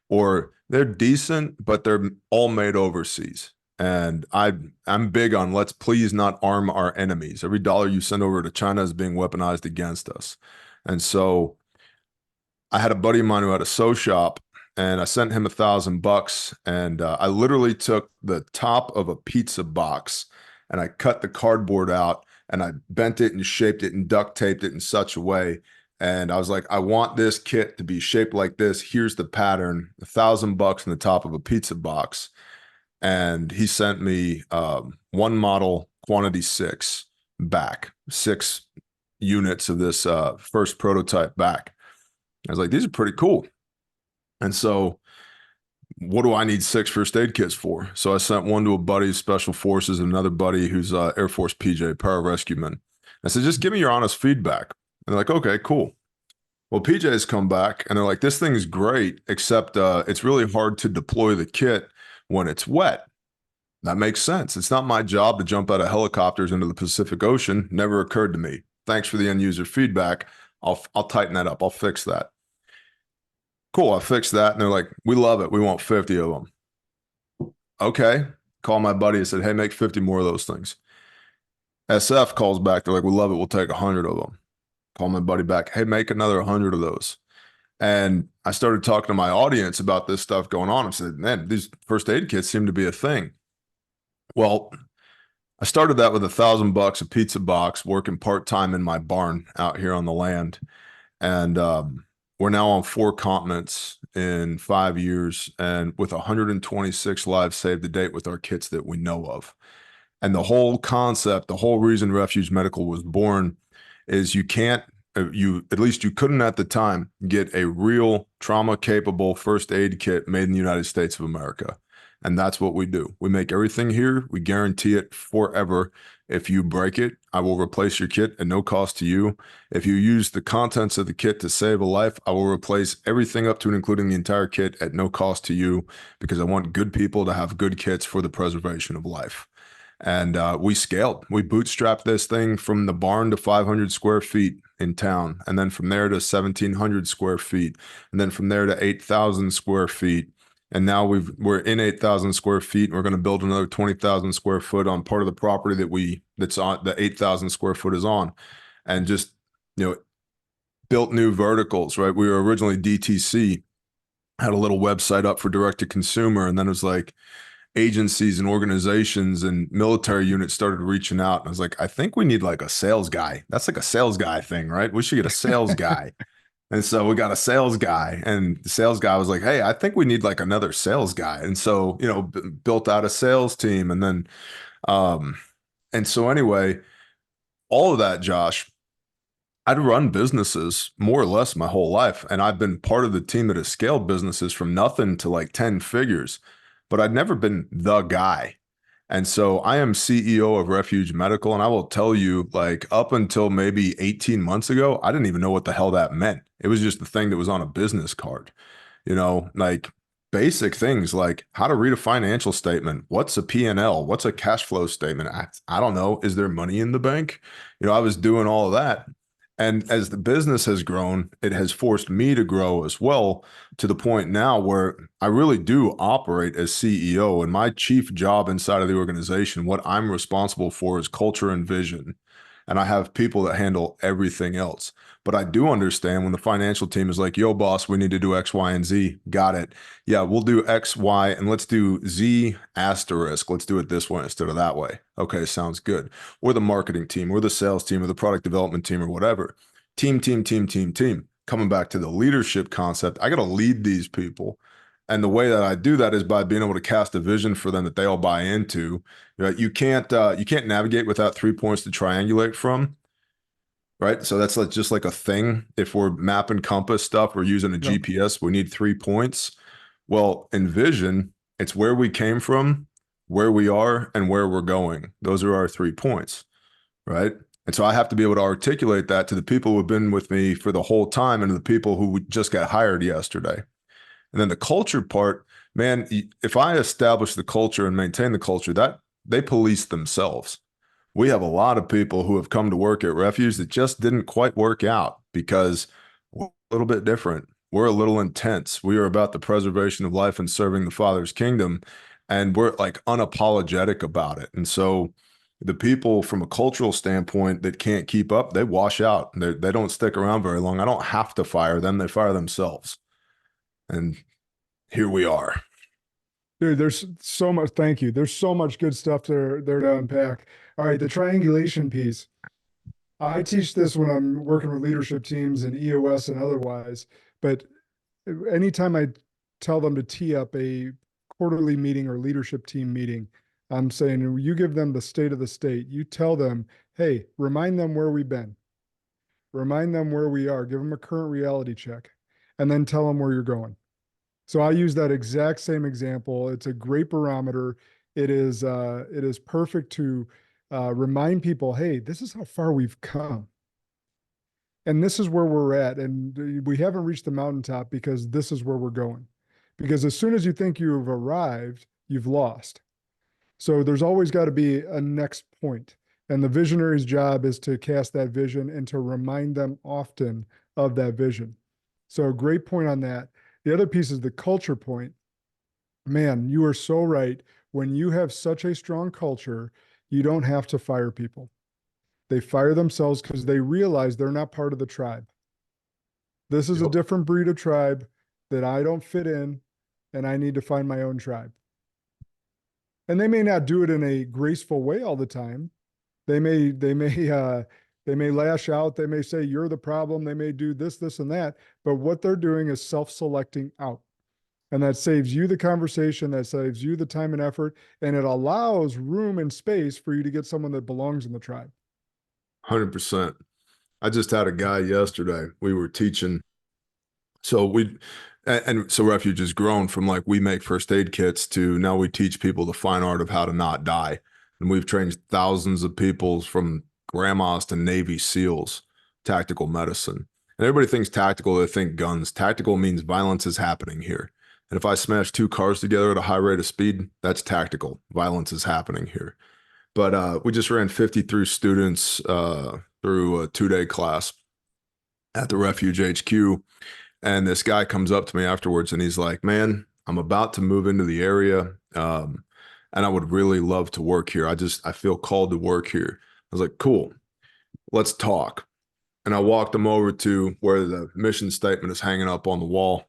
Speaker 1: or they're decent, but they're all made overseas. And I'm big on, let's please not arm our enemies. Every dollar you send over to China is being weaponized against us. And so I had a buddy of mine who had a sew shop, and I sent him $1,000, and I literally took the top of a pizza box and I cut the cardboard out and I bent it and shaped it and duct taped it in such a way. And I was like, I want this kit to be shaped like this. Here's the pattern, $1,000 in the top of a pizza box. And he sent me one model, quantity 6 back, 6 units of this first prototype back. I was like, these are pretty cool. And so what do I need 6 first aid kits for? So I sent one to a buddy, Special Forces, and another buddy who's Air Force PJ, pararescueman. I said, just give me your honest feedback. And they're like, okay, cool. Well, PJ's come back and they're like, this thing's great, except it's really hard to deploy the kit when it's wet. That makes sense. It's not my job to jump out of helicopters into the Pacific Ocean. Never occurred to me. Thanks for the end user feedback. I'll tighten that up. I'll fix that. Cool, I fixed that. And they're like, we love it. We want 50 of them. Okay. Call my buddy and said, hey, make 50 more of those things. SF calls back. They're like, we love it. We'll take 100 of them. Call my buddy back. Hey, make another 100 of those. And I started talking to my audience about this stuff going on. I said, man, these first aid kits seem to be a thing. Well, I started that with $1,000 a pizza box, working part-time in my barn out here on the land. And we're now on 4 continents in 5 years, and with 126 lives saved to date with our kits that we know of. And the whole concept, the whole reason Refuge Medical was born is you can't, at least you couldn't at the time, get a real trauma-capable first aid kit made in the United States of America. And that's what we do. We make everything here. We guarantee it forever. If you break it, I will replace your kit at no cost to you. If you use the contents of the kit to save a life, I will replace everything up to and including the entire kit at no cost to you, because I want good people to have good kits for the preservation of life. And we scaled. We bootstrapped this thing from the barn to 500 square feet in town, and then from there to 1,700 square feet, and then from there to 8,000 square feet. And now we're in 8,000 square feet. And we're going to build another 20,000 square foot on part of the property that's on the 8,000 square foot is on, and just, built new verticals, right? We were originally DTC, had a little website up for direct to consumer. And then it was like agencies and organizations and military units started reaching out. And I was like, I think we need like a sales guy. That's like a sales guy thing, right? We should get a sales guy. And so we got a sales guy, and the sales guy was like, hey, I think we need like another sales guy. And so, built out a sales team. And then, and so anyway, all of that, Josh, I'd run businesses more or less my whole life. And I've been part of the team that has scaled businesses from nothing to like 10 figures, but I'd never been the guy. And so I am CEO of Refuge Medical. And I will tell you, like, up until maybe 18 months ago, I didn't even know what the hell that meant. It was just the thing that was on a business card, like basic things like how to read a financial statement. What's a P&L? What's a cash flow statement? I don't know. Is there money in the bank? I was doing all of that. And as the business has grown, it has forced me to grow as well, to the point now where I really do operate as CEO. And my chief job inside of the organization, what I'm responsible for, is culture and vision. And I have people that handle everything else. But I do understand when the financial team is like, yo, boss, we need to do X, Y, and Z. Got it. Yeah, we'll do X, Y, and let's do Z asterisk. Let's do it this way instead of that way. Okay, sounds good. Or the marketing team, or the sales team, or the product development team, or whatever. Team. coming back to the leadership concept, I got to lead these people. And the way that I do that is by being able to cast a vision for them that they all buy into. Right? You can't navigate without 3 points to triangulate from. Right. So that's just like a thing. If we're map and compass stuff, we're using a GPS, we need 3 points. Well, in vision, it's where we came from, where we are, and where we're going. Those are our 3 points. Right. And so I have to be able to articulate that to the people who have been with me for the whole time and to the people who just got hired yesterday. And then the culture part, man, if I establish the culture and maintain the culture, that they police themselves. We have a lot of people who have come to work at Refuge that just didn't quite work out because we're a little bit different. We're a little intense. We are about the preservation of life and serving the Father's kingdom, and we're like unapologetic about it. And so the people from a cultural standpoint that can't keep up, they wash out. They don't stick around very long. I don't have to fire them. They fire themselves. And here we are.
Speaker 3: Dude, there's so much. Thank you. There's so much good stuff there to unpack. All right, the triangulation piece. I teach this when I'm working with leadership teams and EOS and otherwise. But anytime I tell them to tee up a quarterly meeting or leadership team meeting, I'm saying you give them the state of the state. You tell them, hey, remind them where we've been. Remind them where we are. Give them a current reality check, and then tell them where you're going. So I use that exact same example. It's a great barometer. It is perfect to remind people, hey, this is how far we've come. And this is where we're at. And we haven't reached the mountaintop because this is where we're going. Because as soon as you think you've arrived, you've lost. So there's always got to be a next point. And the visionary's job is to cast that vision and to remind them often of that vision. So a great point on that. The other piece is the culture point. Man, you are so right. When you have such a strong culture, you don't have to fire people. They fire themselves because they realize they're not part of the tribe. This is a different breed of tribe that I don't fit in, and I need to find my own tribe. And they may not do it in a graceful way all the time. They may lash out. They may say, you're the problem. They may do this, this, and that. But what they're doing is self-selecting out. And that saves you the conversation. That saves you the time and effort. And it allows room and space for you to get someone that belongs in the tribe.
Speaker 1: 100%. I just had a guy yesterday. We were teaching. So Refuge has grown from like we make first aid kits to now we teach people the fine art of how to not die. And we've trained thousands of people from grandmas to Navy SEALs, tactical medicine. And everybody thinks tactical, they think guns. Tactical means violence is happening here. And if I smash two cars together at a high rate of speed, that's tactical. Violence is happening here. But we just ran 53 students through a 2-day class at the Refuge HQ. And this guy comes up to me afterwards and he's like, man, I'm about to move into the area. And I would really love to work here. I feel called to work here. I was like, cool, let's talk. And I walked him over to where the mission statement is hanging up on the wall,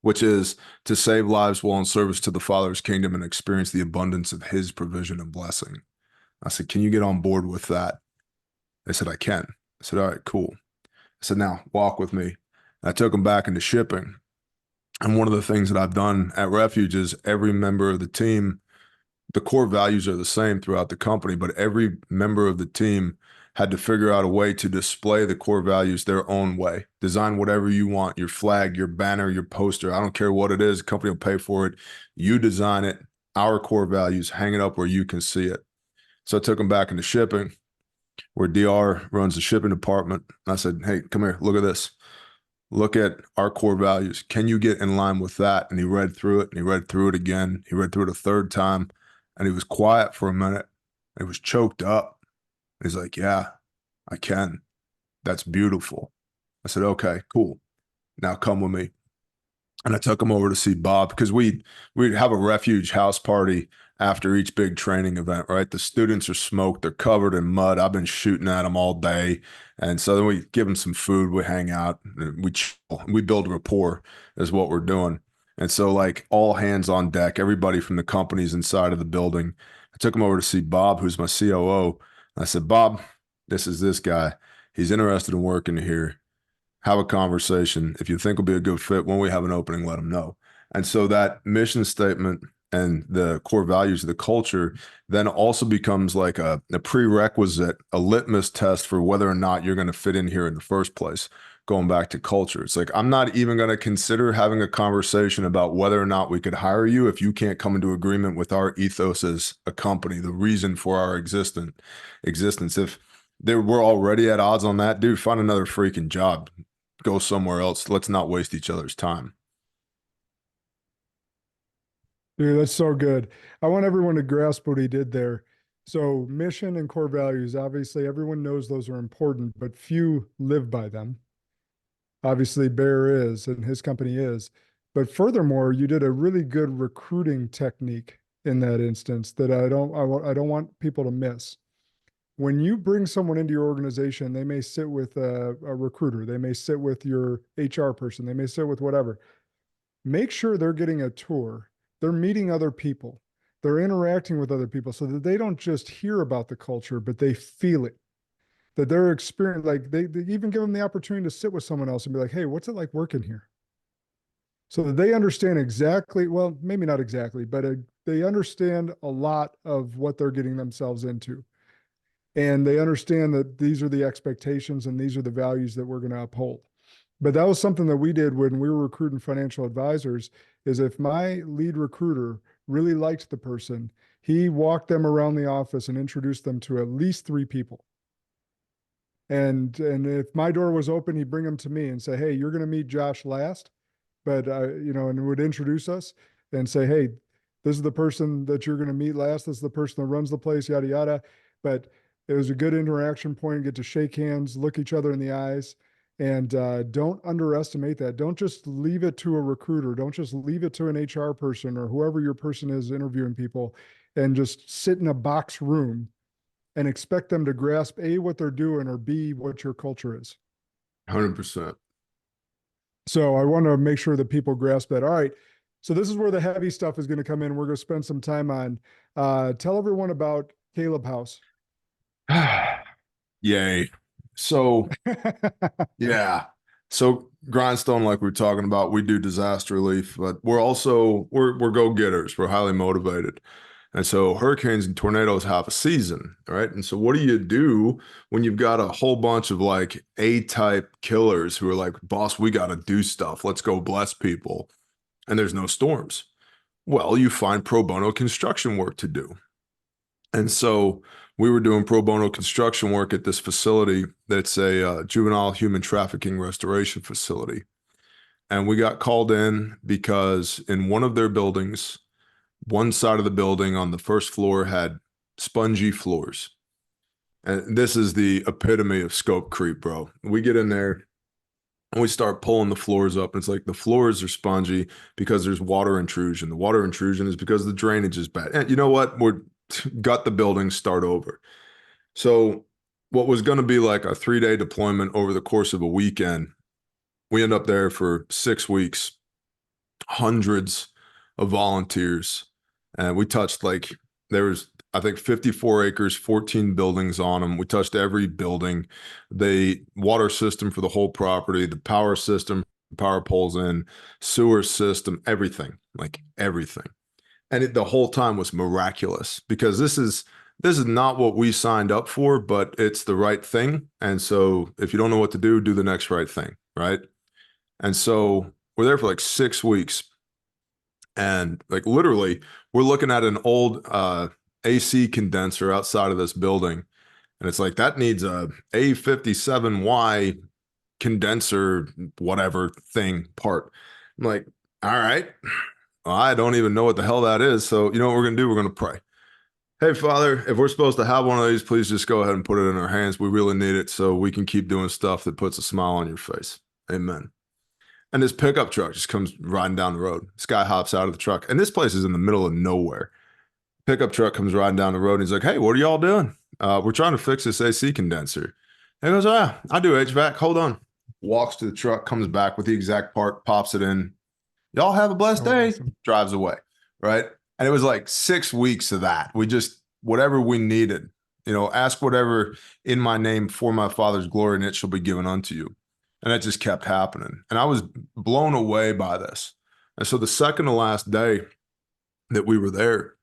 Speaker 1: which is to save lives while in service to the Father's kingdom and experience the abundance of his provision and blessing. I said, can you get on board with that? They said, I can. I said, all right, cool. I said, now walk with me. I took them back into shipping. And one of the things that I've done at Refuge is every member of the team, the core values are the same throughout the company, but every member of the team had to figure out a way to display the core values their own way. Design whatever you want, your flag, your banner, your poster. I don't care what it is. The company will pay for it. You design it. Our core values, hang it up where you can see it. So I took them back into shipping, where DR runs the shipping department. I said, hey, come here, look at this. Look at our core values. Can you get in line with that? And he read through it, and he read through it again. He read through it a third time, and he was quiet for a minute. He was choked up. He's like, yeah, I can. That's beautiful. I said, okay, cool. Now come with me. And I took him over to see Bob because we'd have a Refuge house party after each big training event, right? The students are smoked. They're covered in mud. I've been shooting at them all day. And so then we give them some food. We hang out. We chill. We build rapport is what we're doing. And so like all hands on deck, everybody from the companies inside of the building. I took him over to see Bob, who's my COO. I said, Bob, this is this guy. He's interested in working here. have a conversation. If you think will be a good fit, when we have an opening, let them know. And so that mission statement and the core values of the culture then also becomes like a prerequisite, a litmus test for whether or not you're going to fit in here in the first place. Going back to culture, it's like, I'm not even going to consider having a conversation about whether or not we could hire you if you can't come into agreement with our ethos as a company, the reason for our existence. If we're already at odds on that, dude, find another freaking job, go somewhere else. Let's not waste each other's time.
Speaker 3: Dude, that's so good. I want everyone to grasp what he did there. So, mission and core values, obviously, everyone knows those are important, but few live by them. Obviously, Bear is, and his company is. But furthermore, you did a really good recruiting technique in that instance that I don't want people to miss. When you bring someone into your organization, they may sit with a recruiter, they may sit with your HR person, they may sit with whatever. Make sure they're getting a tour, they're meeting other people, they're interacting with other people so that they don't just hear about the culture, but they feel it. That they're experiencing, like they even give them the opportunity to sit with someone else and be like, hey, what's it like working here? So that they understand exactly, well, maybe not exactly, but they understand a lot of what they're getting themselves into. And they understand that these are the expectations and these are the values that we're going to uphold. But that was something that we did when we were recruiting financial advisors, is if my lead recruiter really liked the person, he walked them around the office and introduced them to at least 3 people. And if my door was open, he'd bring them to me and say, hey, you're going to meet Josh last, but and would introduce us and say, hey, this is the person that you're going to meet last. This is the person that runs the place, yada, yada. But it was a good interaction point, get to shake hands, look each other in the eyes, and don't underestimate that. Don't just leave it to a recruiter. Don't just leave it to an HR person or whoever your person is interviewing people and just sit in a box room and expect them to grasp A, what they're doing, or B, what your culture is.
Speaker 1: 100%.
Speaker 3: So I want to make sure that people grasp that. All right. So this is where the heavy stuff is going to come in. We're going to spend some time on. Tell everyone about Kaleb House.
Speaker 1: Yay. So, yeah. So Grindstone, like we are talking about, we do disaster relief, but we're go-getters. We're highly motivated. And so hurricanes and tornadoes have a season, right? And so what do you do when you've got a whole bunch of like A-type killers who are like, boss, we got to do stuff. Let's go bless people. And there's no storms. Well, you find pro bono construction work to do. And so we were doing pro bono construction work at this facility that's a juvenile human trafficking restoration facility. And we got called in because in one of their buildings, one side of the building on the first floor had spongy floors. And this is the epitome of scope creep, bro. We get in there and we start pulling the floors up. And it's like the floors are spongy because there's water intrusion. The water intrusion is because the drainage is bad. And you know what? We're gut the building, start over. So what was going to be like a 3-day deployment over the course of a weekend, we end up there for 6 weeks, hundreds of volunteers. And we touched there was, I think, 54 acres, 14 buildings on them. We touched every building, the water system for the whole property, the power system, power poles in, sewer system, everything, like everything. And the whole time was miraculous because this is not what we signed up for, but it's the right thing. And so if you don't know what to do the next right thing, right? And so we're there for like 6 weeks. And like literally, we're looking at an old AC condenser outside of this building. And it's like, that needs a A57Y condenser, whatever thing part. I'm like, all right, well, I don't even know what the hell that is. So you know what we're going to do? We're going to pray. Hey, Father, if we're supposed to have one of these, please just go ahead and put it in our hands. We really need it so we can keep doing stuff that puts a smile on your face. Amen. And this pickup truck just comes riding down the road. This guy hops out of the truck. And this place is in the middle of nowhere. Pickup truck comes riding down the road. And he's like, hey, what are y'all doing? We're trying to fix this AC condenser. And he goes, I do HVAC. Hold on. Walks to the truck, comes back with the exact part, pops it in. Y'all have a blessed day.
Speaker 3: Awesome.
Speaker 1: Drives away. Right. And it was like 6 weeks of that. We just, whatever we needed, ask whatever in my name for my Father's glory, and it shall be given unto you. And it just kept happening. And I was blown away by this. And so the second to last day that we were there,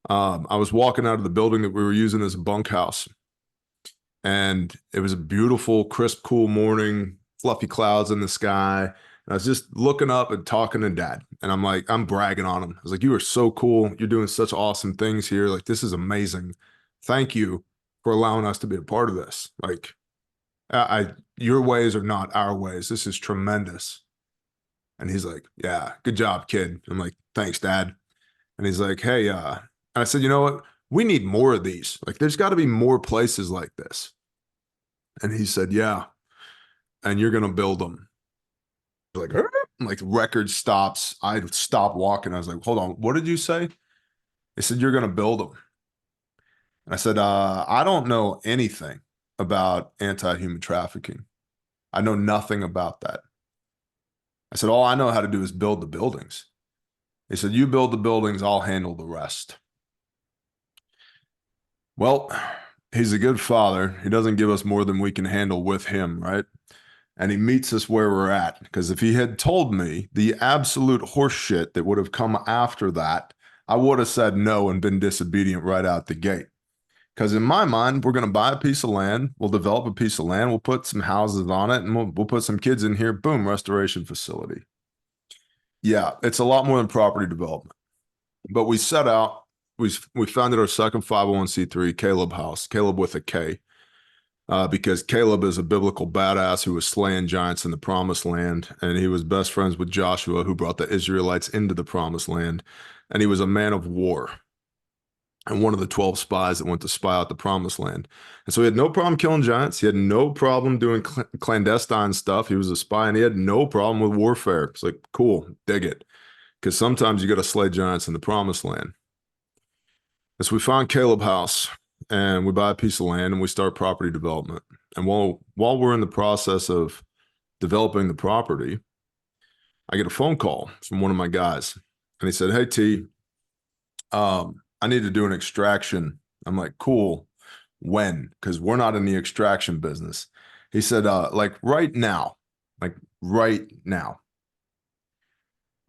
Speaker 1: I was walking out of the building that we were using as a bunkhouse. And it was a beautiful, crisp, cool morning, fluffy clouds in the sky. And I was just looking up and talking to Dad. And I'm like, I'm bragging on him. I was like, you are so cool. You're doing such awesome things here. Like, this is amazing. Thank you for allowing us to be a part of this. Like, your ways are not our ways. This is tremendous. And he's like, yeah, good job, kid. I'm like, thanks, Dad. And he's like, hey, and I said, you know what? We need more of these. Like, there's got to be more places like this. And he said, yeah. And you're going to build them. Like record stops. I stopped walking. I was like, hold on. What did you say? They said, you're going to build them. And I said, I don't know anything about anti-human trafficking. I know nothing about that. I said, all I know how to do is build the buildings. He said, you build the buildings, I'll handle the rest. Well, he's a good father. He doesn't give us more than we can handle with him, right? And he meets us where we're at. Because if he had told me the absolute horseshit that would have come after that, I would have said no and been disobedient right out the gate. Because in my mind, we're going to buy a piece of land. We'll develop a piece of land. We'll put some houses on it, and we'll put some kids in here. Boom, restoration facility. Yeah, it's a lot more than property development. But we set out. We founded our second 501c3, Kaleb House, Kaleb with a K, because Kaleb is a biblical badass who was slaying giants in the promised land, and he was best friends with Joshua, who brought the Israelites into the promised land, and he was a man of war and one of the 12 spies that went to spy out the promised land. And so he had no problem killing giants. He had no problem doing clandestine stuff. He was a spy, and he had no problem with warfare. It's like, cool, dig it. Because sometimes you got to slay giants in the promised land. And so we find Kaleb House, and we buy a piece of land, and we start property development. And while we're in the process of developing the property, I get a phone call from one of my guys. And he said, hey, T, I need to do an extraction. I'm like, cool. When? Because we're not in the extraction business. He said, like right now.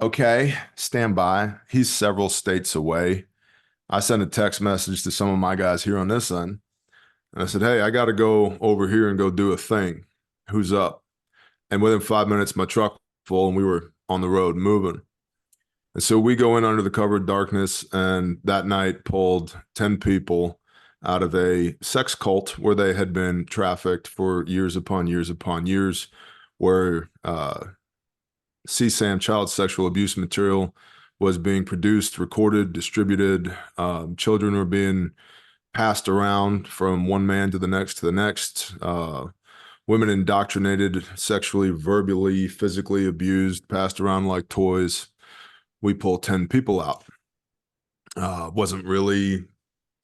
Speaker 1: Okay, stand by. He's several states away. I sent a text message to some of my guys here on this end. And I said, hey, I got to go over here and go do a thing. Who's up? And within 5 minutes, my truck was full and we were on the road moving. And so we go in under the cover of darkness, and that night pulled 10 people out of a sex cult where they had been trafficked for years upon years upon years, where CSAM, child sexual abuse material, was being produced, recorded, distributed. Children were being passed around from one man to the next. Women indoctrinated, sexually, verbally, physically abused, passed around like toys. We pull 10 people out. Wasn't really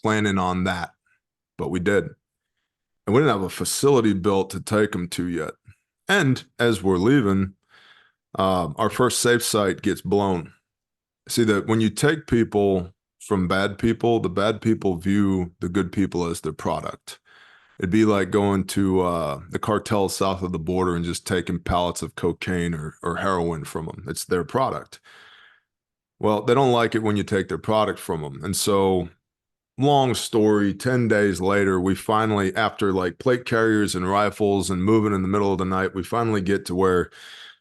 Speaker 1: planning on that, but we did. And we didn't have a facility built to take them to yet. And as we're leaving, our first safe site gets blown. See, that when you take people from bad people, the bad people view the good people as their product. It'd be like going to the cartel south of the border and just taking pallets of cocaine or heroin from them. It's their product. Well, they don't like it when you take their product from them. And so, long story, 10 days later, we finally, after like plate carriers and rifles and moving in the middle of the night, we finally get to where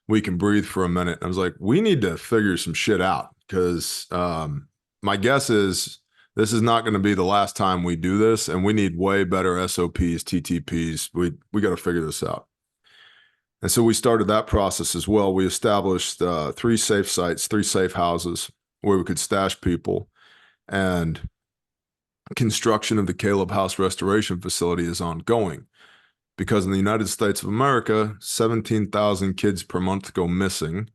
Speaker 1: we can breathe for a minute. And I was like, we need to figure some shit out, because my guess is this is not going to be the last time we do this, and we need way better SOPs, TTPs. We got to figure this out. And so we started that process as well. We established 3 safe sites, 3 safe houses where we could stash people. And construction of the Kaleb House Restoration Facility is ongoing, because in the United States of America, 17,000 kids per month go missing.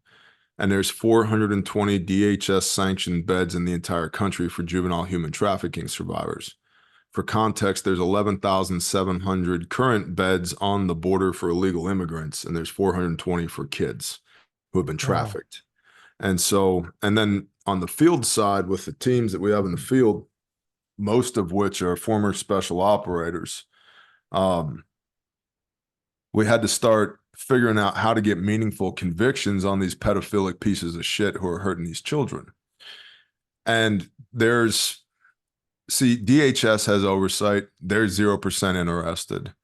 Speaker 1: And there's 420 DHS sanctioned beds in the entire country for juvenile human trafficking survivors. For context, there's 11,700 current beds on the border for illegal immigrants, and there's 420 for kids who have been trafficked. Wow. And so, and then on the field side, with the teams that we have in the field, most of which are former special operators, we had to start figuring out how to get meaningful convictions on these pedophilic pieces of shit who are hurting these children. And DHS has oversight. They're 0% interested.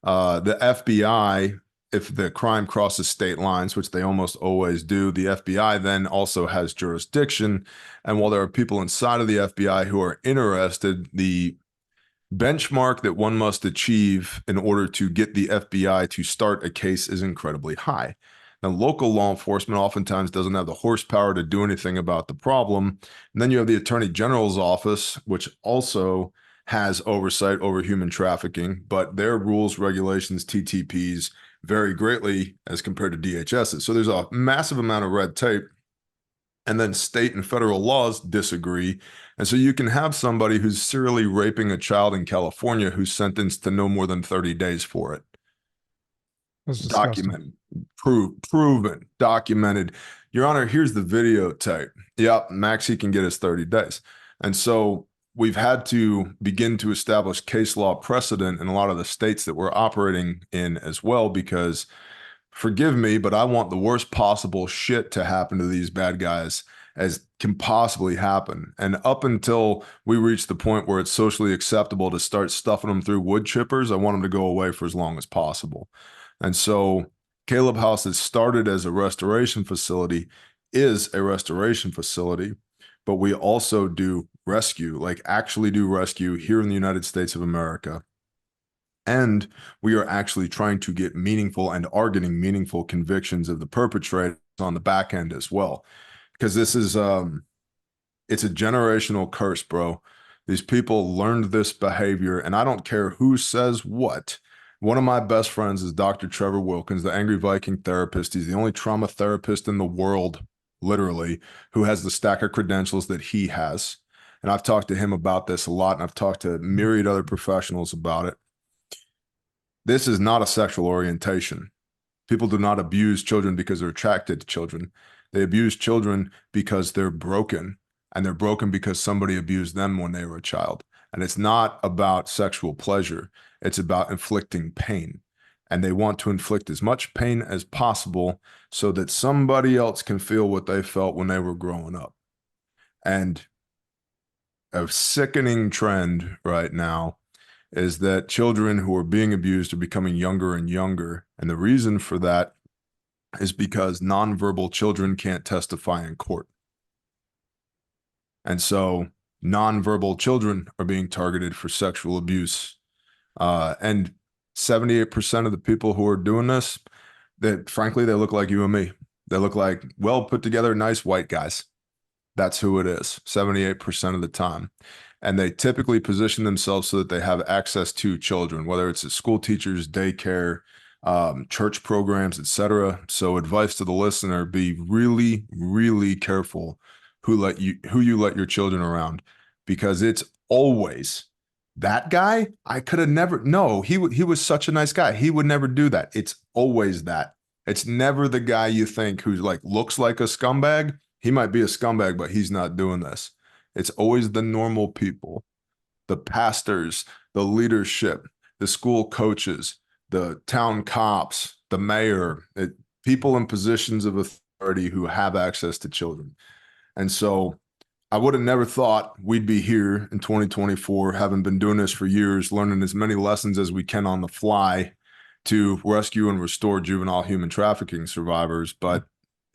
Speaker 1: The FBI, if the crime crosses state lines, which they almost always do, the FBI then also has jurisdiction. And while there are people inside of the FBI who are interested, the benchmark that one must achieve in order to get the FBI to start a case is incredibly high. Now, local law enforcement oftentimes doesn't have the horsepower to do anything about the problem. And then you have the Attorney General's office, which also has oversight over human trafficking, but their rules, regulations, TTPs vary greatly as compared to DHS's. So there's a massive amount of red tape. And then state and federal laws disagree. And so you can have somebody who's serially raping a child in California who's sentenced to no more than 30 days for it.
Speaker 3: That's disgusting.
Speaker 1: Documented, proven, documented. Your Honor, here's the videotape. Yeah, max he can get his 30 days. And so we've had to begin to establish case law precedent in a lot of the states that we're operating in as well, because forgive me, but I want the worst possible shit to happen to these bad guys as can possibly happen. And up until we reach the point where it's socially acceptable to start stuffing them through wood chippers, I want them to go away for as long as possible. And so Kaleb House that started as a restoration facility is a restoration facility, but we also do rescue, like actually do rescue here in the United States of America. And we are actually trying to get meaningful and are getting meaningful convictions of the perpetrators on the back end as well. Because this is, it's a generational curse, bro. These people learned this behavior, and I don't care who says what. One of my best friends is Dr. Trevor Wilkins, the Angry Viking therapist. He's the only trauma therapist in the world, literally, who has the stack of credentials that he has. And I've talked to him about this a lot, and I've talked to myriad other professionals about it. This is not a sexual orientation. People do not abuse children because they're attracted to children. They abuse children because they're broken, and they're broken because somebody abused them when they were a child. And it's not about sexual pleasure. It's about inflicting pain. And they want to inflict as much pain as possible so that somebody else can feel what they felt when they were growing up. And a sickening trend right now is that children who are being abused are becoming younger and younger. And the reason for that is because nonverbal children can't testify in court. And so nonverbal children are being targeted for sexual abuse. And 78% of the people who are doing this, that frankly, they look like you and me. They look like well put together, nice white guys. That's who it is, 78% of the time. And they typically position themselves so that they have access to children, whether it's at school teachers, daycare, church programs, etc. So advice to the listener, be really, really careful who you let your children around, because it's always that guy. I could have never, no, he was such a nice guy. He would never do that. It's always that. It's never the guy you think who's like, looks like a scumbag. He might be a scumbag, but he's not doing this. It's always the normal people, the pastors, the leadership, the school coaches, the town cops, the mayor, people in positions of authority who have access to children. And so I would have never thought we'd be here in 2024, having been doing this for years, learning as many lessons as we can on the fly to rescue and restore juvenile human trafficking survivors. But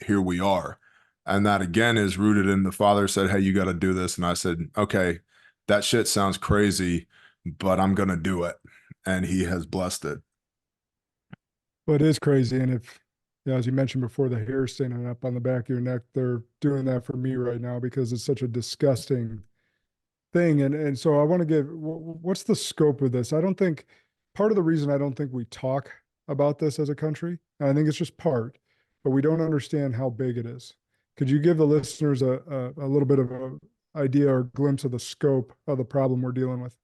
Speaker 1: here we are. And that, again, is rooted in the father said, hey, you got to do this. And I said, okay, that shit sounds crazy, but I'm going to do it. And he has blessed it.
Speaker 3: But it is crazy. And if, as you mentioned before, the hair standing up on the back of your neck, they're doing that for me right now because it's such a disgusting thing. And so I want to give, what's the scope of this? I don't think, part of the reason I don't think we talk about this as a country, and I think it's just part, but we don't understand how big it is. Could you give the listeners a little bit of an idea or glimpse of the scope of the problem we're dealing with?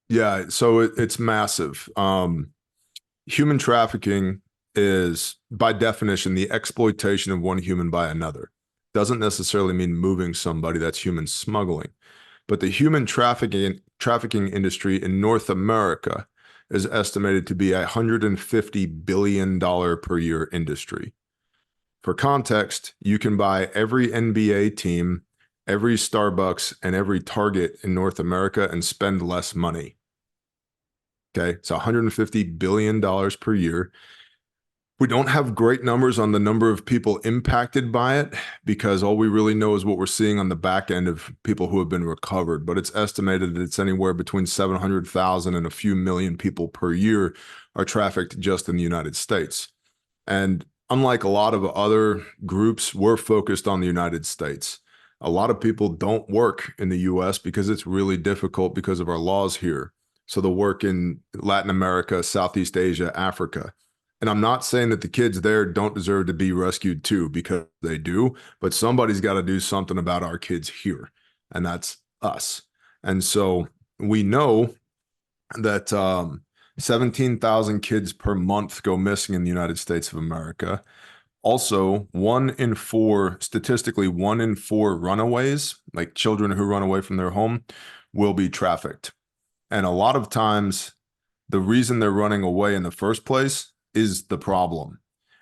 Speaker 1: Yeah, so it's massive. Human trafficking is, by definition, the exploitation of one human by another. Doesn't necessarily mean moving somebody. That's human smuggling. But the human trafficking industry in North America is estimated to be a $150 billion per year industry. For context, you can buy every NBA team, every Starbucks, and every Target in North America and spend less money. Okay, it's $150 billion per year. We don't have great numbers on the number of people impacted by it because all we really know is what we're seeing on the back end of people who have been recovered. But it's estimated that it's anywhere between 700,000 and a few million people per year are trafficked just in the United States. And unlike a lot of other groups, we're focused on the United States. A lot of people don't work in the US because it's really difficult because of our laws here. So they'll work in Latin America, Southeast Asia, Africa. And I'm not saying that the kids there don't deserve to be rescued too, because they do, but somebody's got to do something about our kids here, and that's us. And so we know that 17,000 kids per month go missing in the United States of America. Also, statistically, 1 in 4 runaways, like children who run away from their home, will be trafficked. And a lot of times, the reason they're running away in the first place is the problem.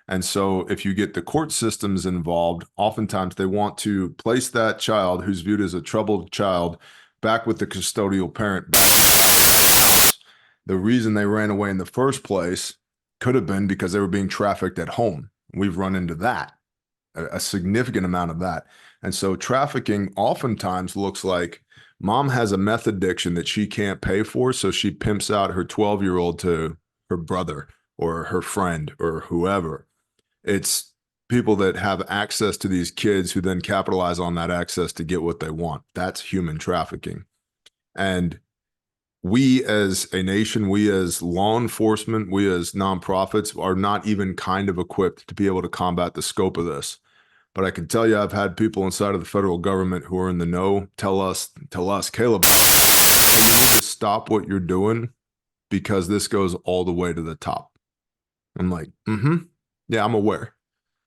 Speaker 1: And so if you get the court systems involved, oftentimes they want to place that child who's viewed as a troubled child back with the custodial parent back in the house. The reason they ran away in the first place could have been because they were being trafficked at home. We've run into that, a significant amount of that. And so trafficking oftentimes looks like mom has a meth addiction that she can't pay for, so she pimps out her 12-year-old to her brother or her friend or whoever. It's people that have access to these kids who then capitalize on that access to get what they want. That's human trafficking. And we as a nation, we as law enforcement, we as nonprofits are not even kind of equipped to be able to combat the scope of this. But I can tell you, I've had people inside of the federal government who are in the know tell us, Kaleb, hey, you need to stop what you're doing because this goes all the way to the top. I'm like, yeah, I'm aware.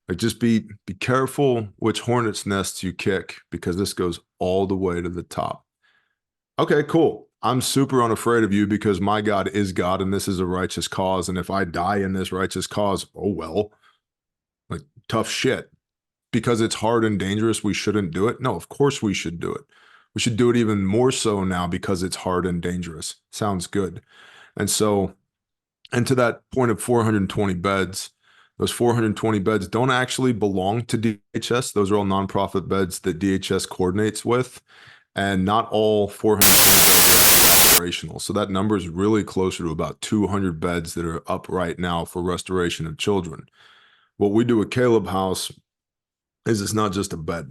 Speaker 1: Like, just be careful which hornet's nests you kick because this goes all the way to the top. Okay, cool. I'm super unafraid of you because my God is God and this is a righteous cause. And if I die in this righteous cause, oh well, like tough shit. Because it's hard and dangerous, we shouldn't do it. No, of course we should do it. We should do it even more so now because it's hard and dangerous. Sounds good. And so, and to that point of 420 beds, those 420 beds don't actually belong to DHS. Those are all nonprofit beds that DHS coordinates with. And not all 420 beds are actually operational. So that number is really closer to about 200 beds that are up right now for restoration of children. What we do at Kaleb House is it's not just a bed.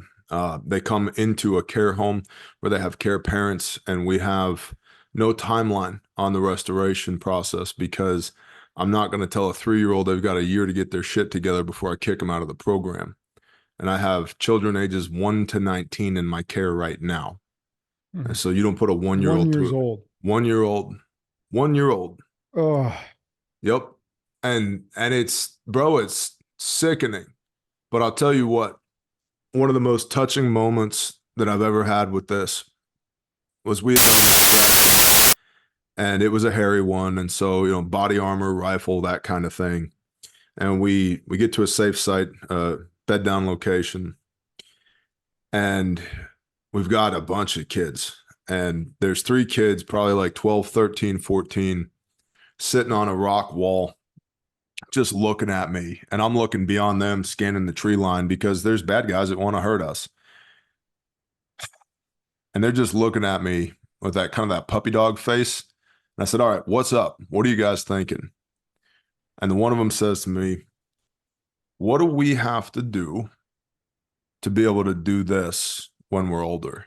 Speaker 1: They come into a care home where they have care parents, and we have no timeline on the restoration process because I'm not going to tell a 3-year-old they've got a year to get their shit together before I kick them out of the program. And I have children ages 1 to 19 in my care right now. And so you don't put a 1-year-old
Speaker 3: 1 years old.
Speaker 1: 1-year-old. 1-year-old.
Speaker 3: Oh,
Speaker 1: Yep. And it's, bro, it's sickening. But I'll tell you what, one of the most touching moments that I've ever had with this was we had done this tracking, and it was a hairy one. And so, body armor, rifle, that kind of thing. And we get to a safe site, bed down location, and we've got a bunch of kids. And there's 3 kids, probably like 12, 13, 14, sitting on a rock wall, just looking at me. And I'm looking beyond them, scanning the tree line because there's bad guys that want to hurt us. And they're just looking at me with that kind of that puppy dog face. And I said, all right, what's up? What are you guys thinking? And then one of them says to me, what do we have to do to be able to do this when we're older?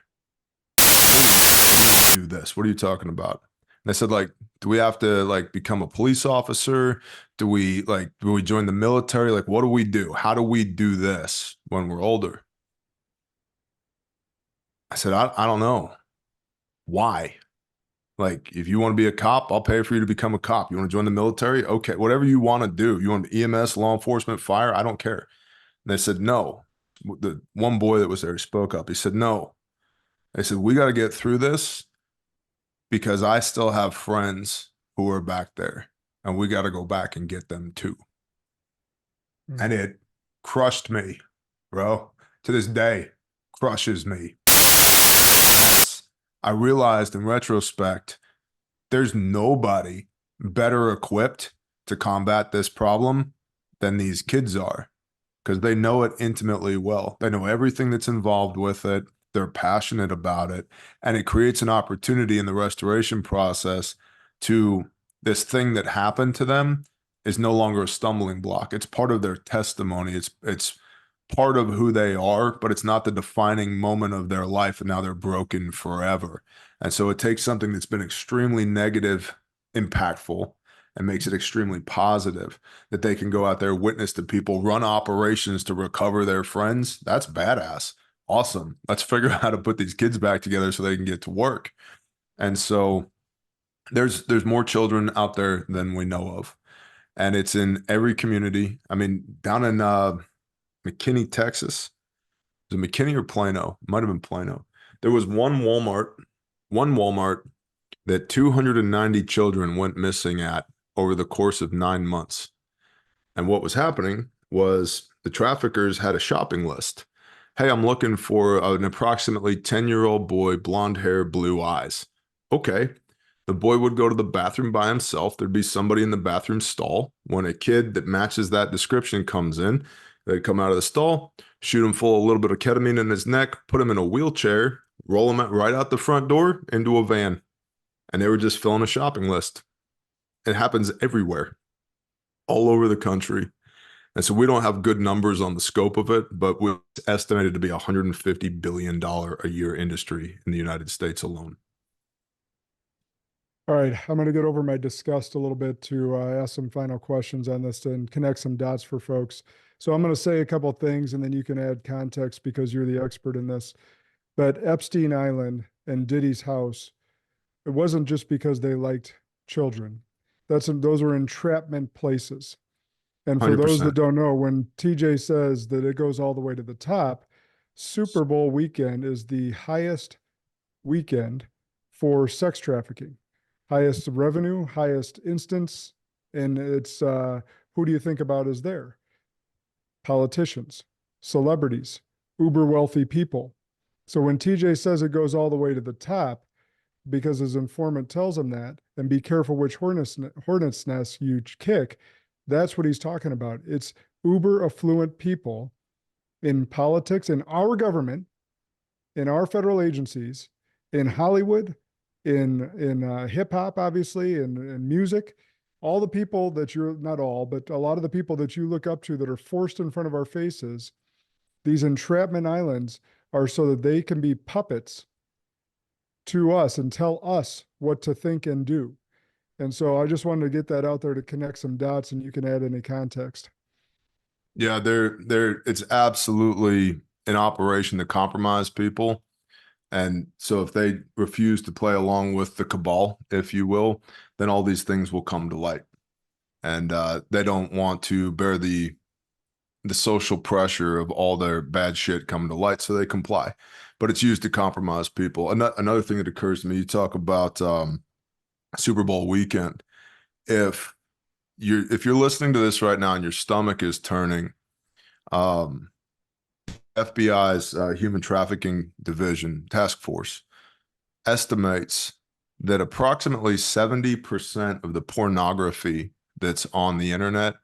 Speaker 1: Do this. What are you talking about? And I said, like, do we have to like become a police officer? Do we join the military? Like, what do we do? How do we do this when we're older? I said, I don't know. Why? Like, if you want to be a cop, I'll pay for you to become a cop. You want to join the military? Okay, whatever you want to do. You want EMS, law enforcement, fire? I don't care. And they said, no. The one boy that was there spoke up. He said, no. They said, we got to get through this because I still have friends who are back there, and we got to go back and get them too.
Speaker 3: Mm.
Speaker 1: And it crushed me, bro. To this day, crushes me. I realized in retrospect, there's nobody better equipped to combat this problem than these kids are, because they know it intimately well. They know everything that's involved with it. They're passionate about it. And it creates an opportunity in the restoration process to this thing that happened to them is no longer a stumbling block. It's part of their testimony. It's part of who they are, but it's not the defining moment of their life. And now they're broken forever. And so it takes something that's been extremely negative, impactful, and makes it extremely positive, that they can go out there, witness to people, run operations to recover their friends. That's badass. Awesome. Let's figure out how to put these kids back together so they can get to work. And so there's more children out there than we know of. And it's in every community. I mean, down in McKinney, Texas, was it McKinney or Plano? Might have been Plano. There was one Walmart that 290 children went missing at over the course of 9 months. And what was happening was the traffickers had a shopping list. Hey, I'm looking for an approximately 10-year-old boy, blonde hair, blue eyes. Okay. The boy would go to the bathroom by himself. There'd be somebody in the bathroom stall. When a kid that matches that description comes in, they'd come out of the stall, shoot him full of a little bit of ketamine in his neck, put him in a wheelchair, roll him right out the front door into a van. And they were just filling a shopping list. It happens everywhere, all over the country. And so we don't have good numbers on the scope of it, but it's estimated to be a $150 billion a year industry in the United States alone.
Speaker 3: All right, I'm going to get over my disgust a little bit to ask some final questions on this and connect some dots for folks. So I'm going to say a couple of things, and then you can add context because you're the expert in this. But Epstein Island and Diddy's house, it wasn't just because they liked children. Those were entrapment places. And for those that
Speaker 1: 100%.
Speaker 3: don't know, when TJ says that it goes all the way to the top, Super Bowl weekend is the highest weekend for sex trafficking. Highest revenue, highest instance, and it's who do you think about is there? Politicians, celebrities, uber wealthy people. So when TJ says it goes all the way to the top, because his informant tells him that, and be careful which hornet's nest you kick, that's what he's talking about. It's uber affluent people in politics, in our government, in our federal agencies, in Hollywood, in hip hop, obviously, in music, all the people that you're not all, but a lot of the people that you look up to that are forced in front of our faces, these entrapment islands are so that they can be puppets to us and tell us what to think and do. And so I just wanted to get that out there to connect some dots, and you can add any context.
Speaker 1: Yeah, it's absolutely an operation to compromise people. And so if they refuse to play along with the cabal, if you will, then all these things will come to light. And they don't want to bear the social pressure of all their bad shit coming to light, so they comply. But it's used to compromise people. Another thing that occurs to me, you talk about Super Bowl weekend. If you're listening to this right now and your stomach is turning, FBI's Human Trafficking Division Task Force estimates that approximately 70% of the pornography that's on the internet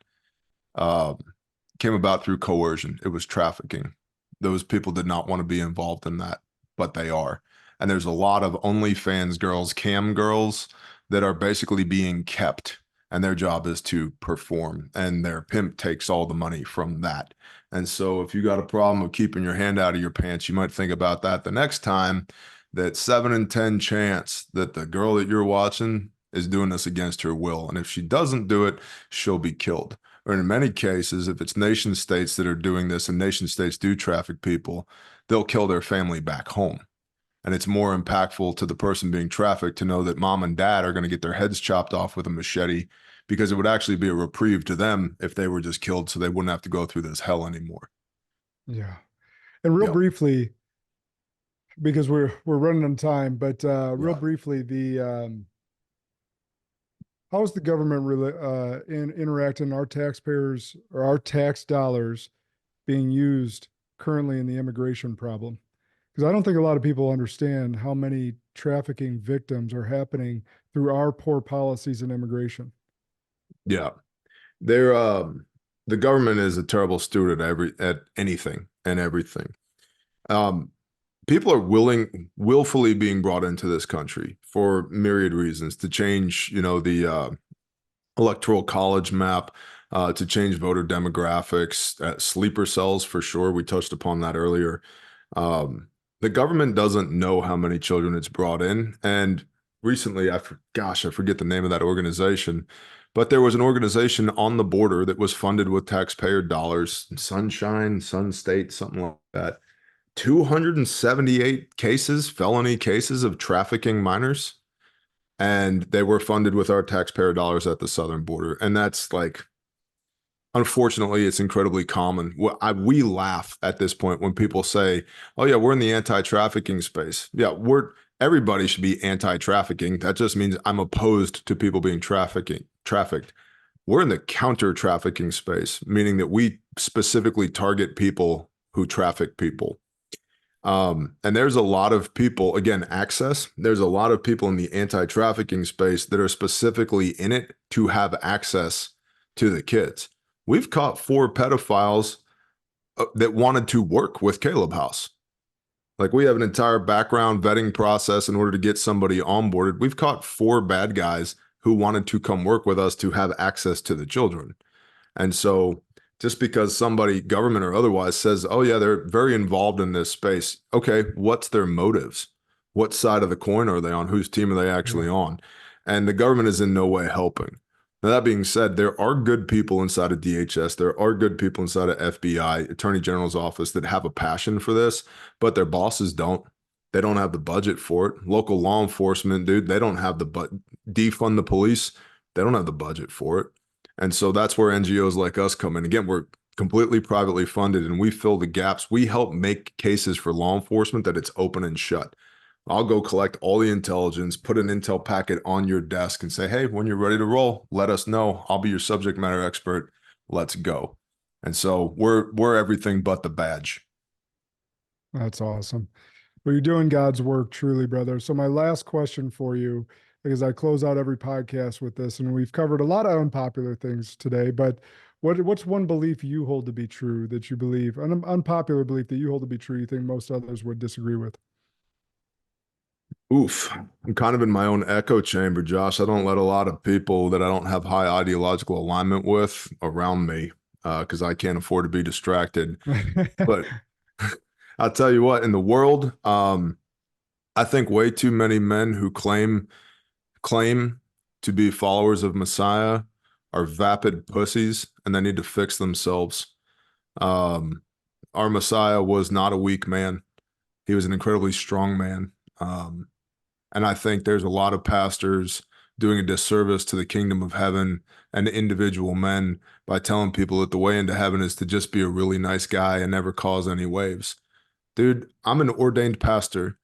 Speaker 1: came about through coercion. It was trafficking. Those people did not want to be involved in that, but they are. And there's a lot of OnlyFans girls, cam girls, that are basically being kept, and their job is to perform, and their pimp takes all the money from that. And so if you got a problem with keeping your hand out of your pants, you might think about that the next time. That 7 in 10 chance that the girl that you're watching is doing this against her will. And if she doesn't do it, she'll be killed. Or in many cases, if it's nation states that are doing this and nation states do traffic people, they'll kill their family back home. And it's more impactful to the person being trafficked to know that mom and dad are going to get their heads chopped off with a machete, because it would actually be a reprieve to them if they were just killed, so they wouldn't have to go through this hell anymore.
Speaker 3: Yeah. And real briefly, because we're running on time, but real briefly, the how is the government really interacting our taxpayers or our tax dollars being used currently in the immigration problem? Because I don't think a lot of people understand how many trafficking victims are happening through our poor policies in immigration.
Speaker 1: Yeah. They're the government is a terrible steward at anything and everything. Um, People are willfully being brought into this country for myriad reasons to change, the electoral college map, to change voter demographics, sleeper cells for sure. We touched upon that earlier. Um, the government doesn't know how many children it's brought in. And recently, I forget the name of that organization, but there was an organization on the border that was funded with taxpayer dollars, Sunshine, Sun State, something like that. 278 cases, felony cases of trafficking minors, and they were funded with our taxpayer dollars at the southern border. And that's like, unfortunately, it's incredibly common. We laugh at this point when people say, "Oh yeah, we're in the anti-trafficking space." Yeah, everybody should be anti-trafficking. That just means I'm opposed to people being trafficked. We're in the counter-trafficking space, meaning that we specifically target people who traffic people. And there's a lot of people, again, access. There's a lot of people in the anti-trafficking space that are specifically in it to have access to the kids. We've caught 4 pedophiles that wanted to work with Kaleb House. Like, we have an entire background vetting process in order to get somebody onboarded. We've caught 4 bad guys who wanted to come work with us to have access to the children. And so just because somebody, government or otherwise, says, "Oh yeah, they're very involved in this space." Okay, what's their motives? What side of the coin are they on? Whose team are they actually on? And the government is in no way helping. Now, that being said, there are good people inside of DHS. There are good people inside of FBI, Attorney General's office, that have a passion for this, but their bosses don't. They don't have the budget for it. Local law enforcement, dude, they don't have the defund the police. They don't have the budget for it. And so that's where NGOs like us come in. Again, we're completely privately funded, and we fill the gaps. We help make cases for law enforcement that it's open and shut. I'll go collect all the intelligence, put an intel packet on your desk and say, "Hey, when you're ready to roll, let us know. I'll be your subject matter expert. Let's go." And so we're everything but the badge.
Speaker 3: That's awesome. Well, you're doing God's work, truly, brother. So my last question for you, because I close out every podcast with this, and we've covered a lot of unpopular things today, but what's one belief you hold to be true, that you believe, an unpopular belief that you hold to be true, you think most others would disagree with?
Speaker 1: Oof. I'm kind of in my own echo chamber, Josh. I don't let a lot of people that I don't have high ideological alignment with around me, because I can't afford to be distracted. But I'll tell you what, in the world, I think way too many men who claim to be followers of Messiah are vapid pussies, and they need to fix themselves. Our Messiah was not a weak man. He was an incredibly strong man. And I think there's a lot of pastors doing a disservice to the kingdom of heaven and individual men by telling people that the way into heaven is to just be a really nice guy and never cause any waves. Dude, I'm an ordained pastor.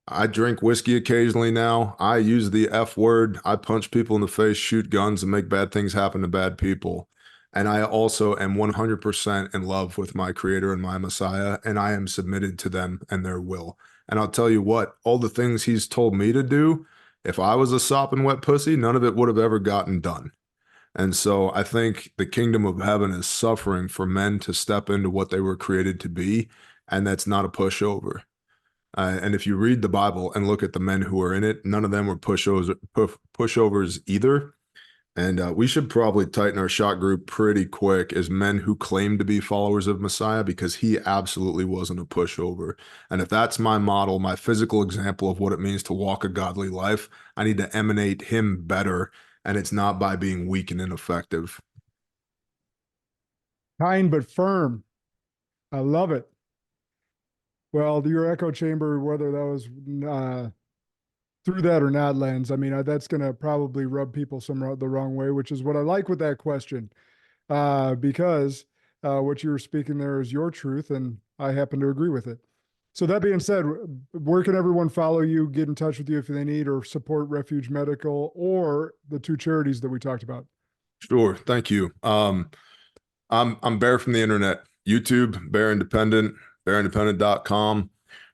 Speaker 1: I drink whiskey occasionally now. I use the F word. I punch people in the face, shoot guns, and make bad things happen to bad people. And I also am 100% in love with my Creator and my Messiah, and I am submitted to them and their will. And I'll tell you what, all the things he's told me to do, if I was a sopping wet pussy, none of it would have ever gotten done. And so I think the kingdom of heaven is suffering for men to step into what they were created to be, and that's not a pushover. And if you read the Bible and look at the men who are in it, none of them were pushovers either. And we should probably tighten our shot group pretty quick as men who claim to be followers of Messiah, because he absolutely wasn't a pushover. And if that's my model, my physical example of what it means to walk a godly life, I need to emanate him better. And it's not by being weak and ineffective.
Speaker 3: Kind but firm. I love it. Well, your echo chamber, whether that was through that or not lens, I mean, that's going to probably rub people the wrong way, which is what I like with that question, because what you were speaking there is your truth, and I happen to agree with it. So that being said, where can everyone follow you, get in touch with you if they need, or support Refuge Medical or the two charities that we talked about?
Speaker 1: Sure. Thank you. I'm Bear from the internet, YouTube, Bear Independent, bearindependent.com,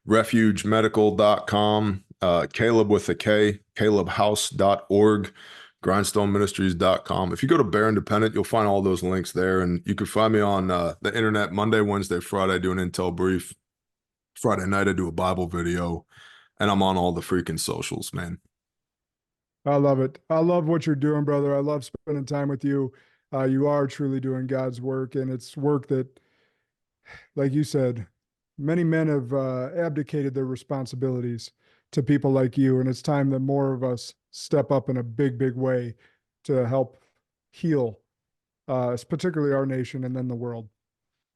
Speaker 1: refugemedical.com, Kaleb with a K, kalebhouse.org, grindstoneministries.com. If you go to Bear Independent, you'll find all those links there. And you can find me on the internet Monday, Wednesday, Friday. I do an intel brief. Friday night, I do a Bible video. And I'm on all the freaking socials, man.
Speaker 3: I love it. I love what you're doing, brother. I love spending time with you. You are truly doing God's work, and it's work that, like you said, many men have abdicated their responsibilities to people like you, and it's time that more of us step up in a big, big way to help heal, particularly our nation and then the world.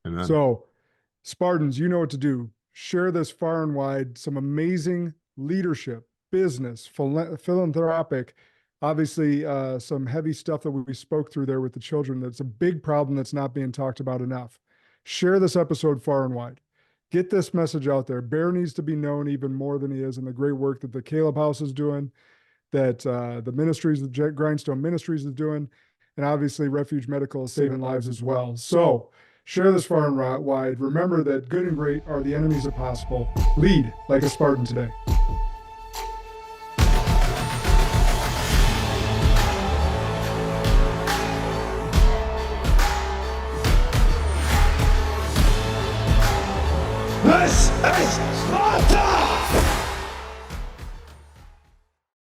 Speaker 1: Amen.
Speaker 3: So, Spartans, you know what to do. Share this far and wide. Some amazing leadership, business, philanthropic, obviously some heavy stuff that we spoke through there with the children. That's a big problem that's not being talked about enough. Share this episode far and wide. Get this message out there. Bear needs to be known even more than he is, and the great work that the Kaleb House is doing, that the ministries, the Grindstone Ministries is doing, and obviously Refuge Medical is saving lives as well. So share this far and wide. Remember that good and great are the enemies of possible. Lead like a Spartan today.
Speaker 2: This is Sparta!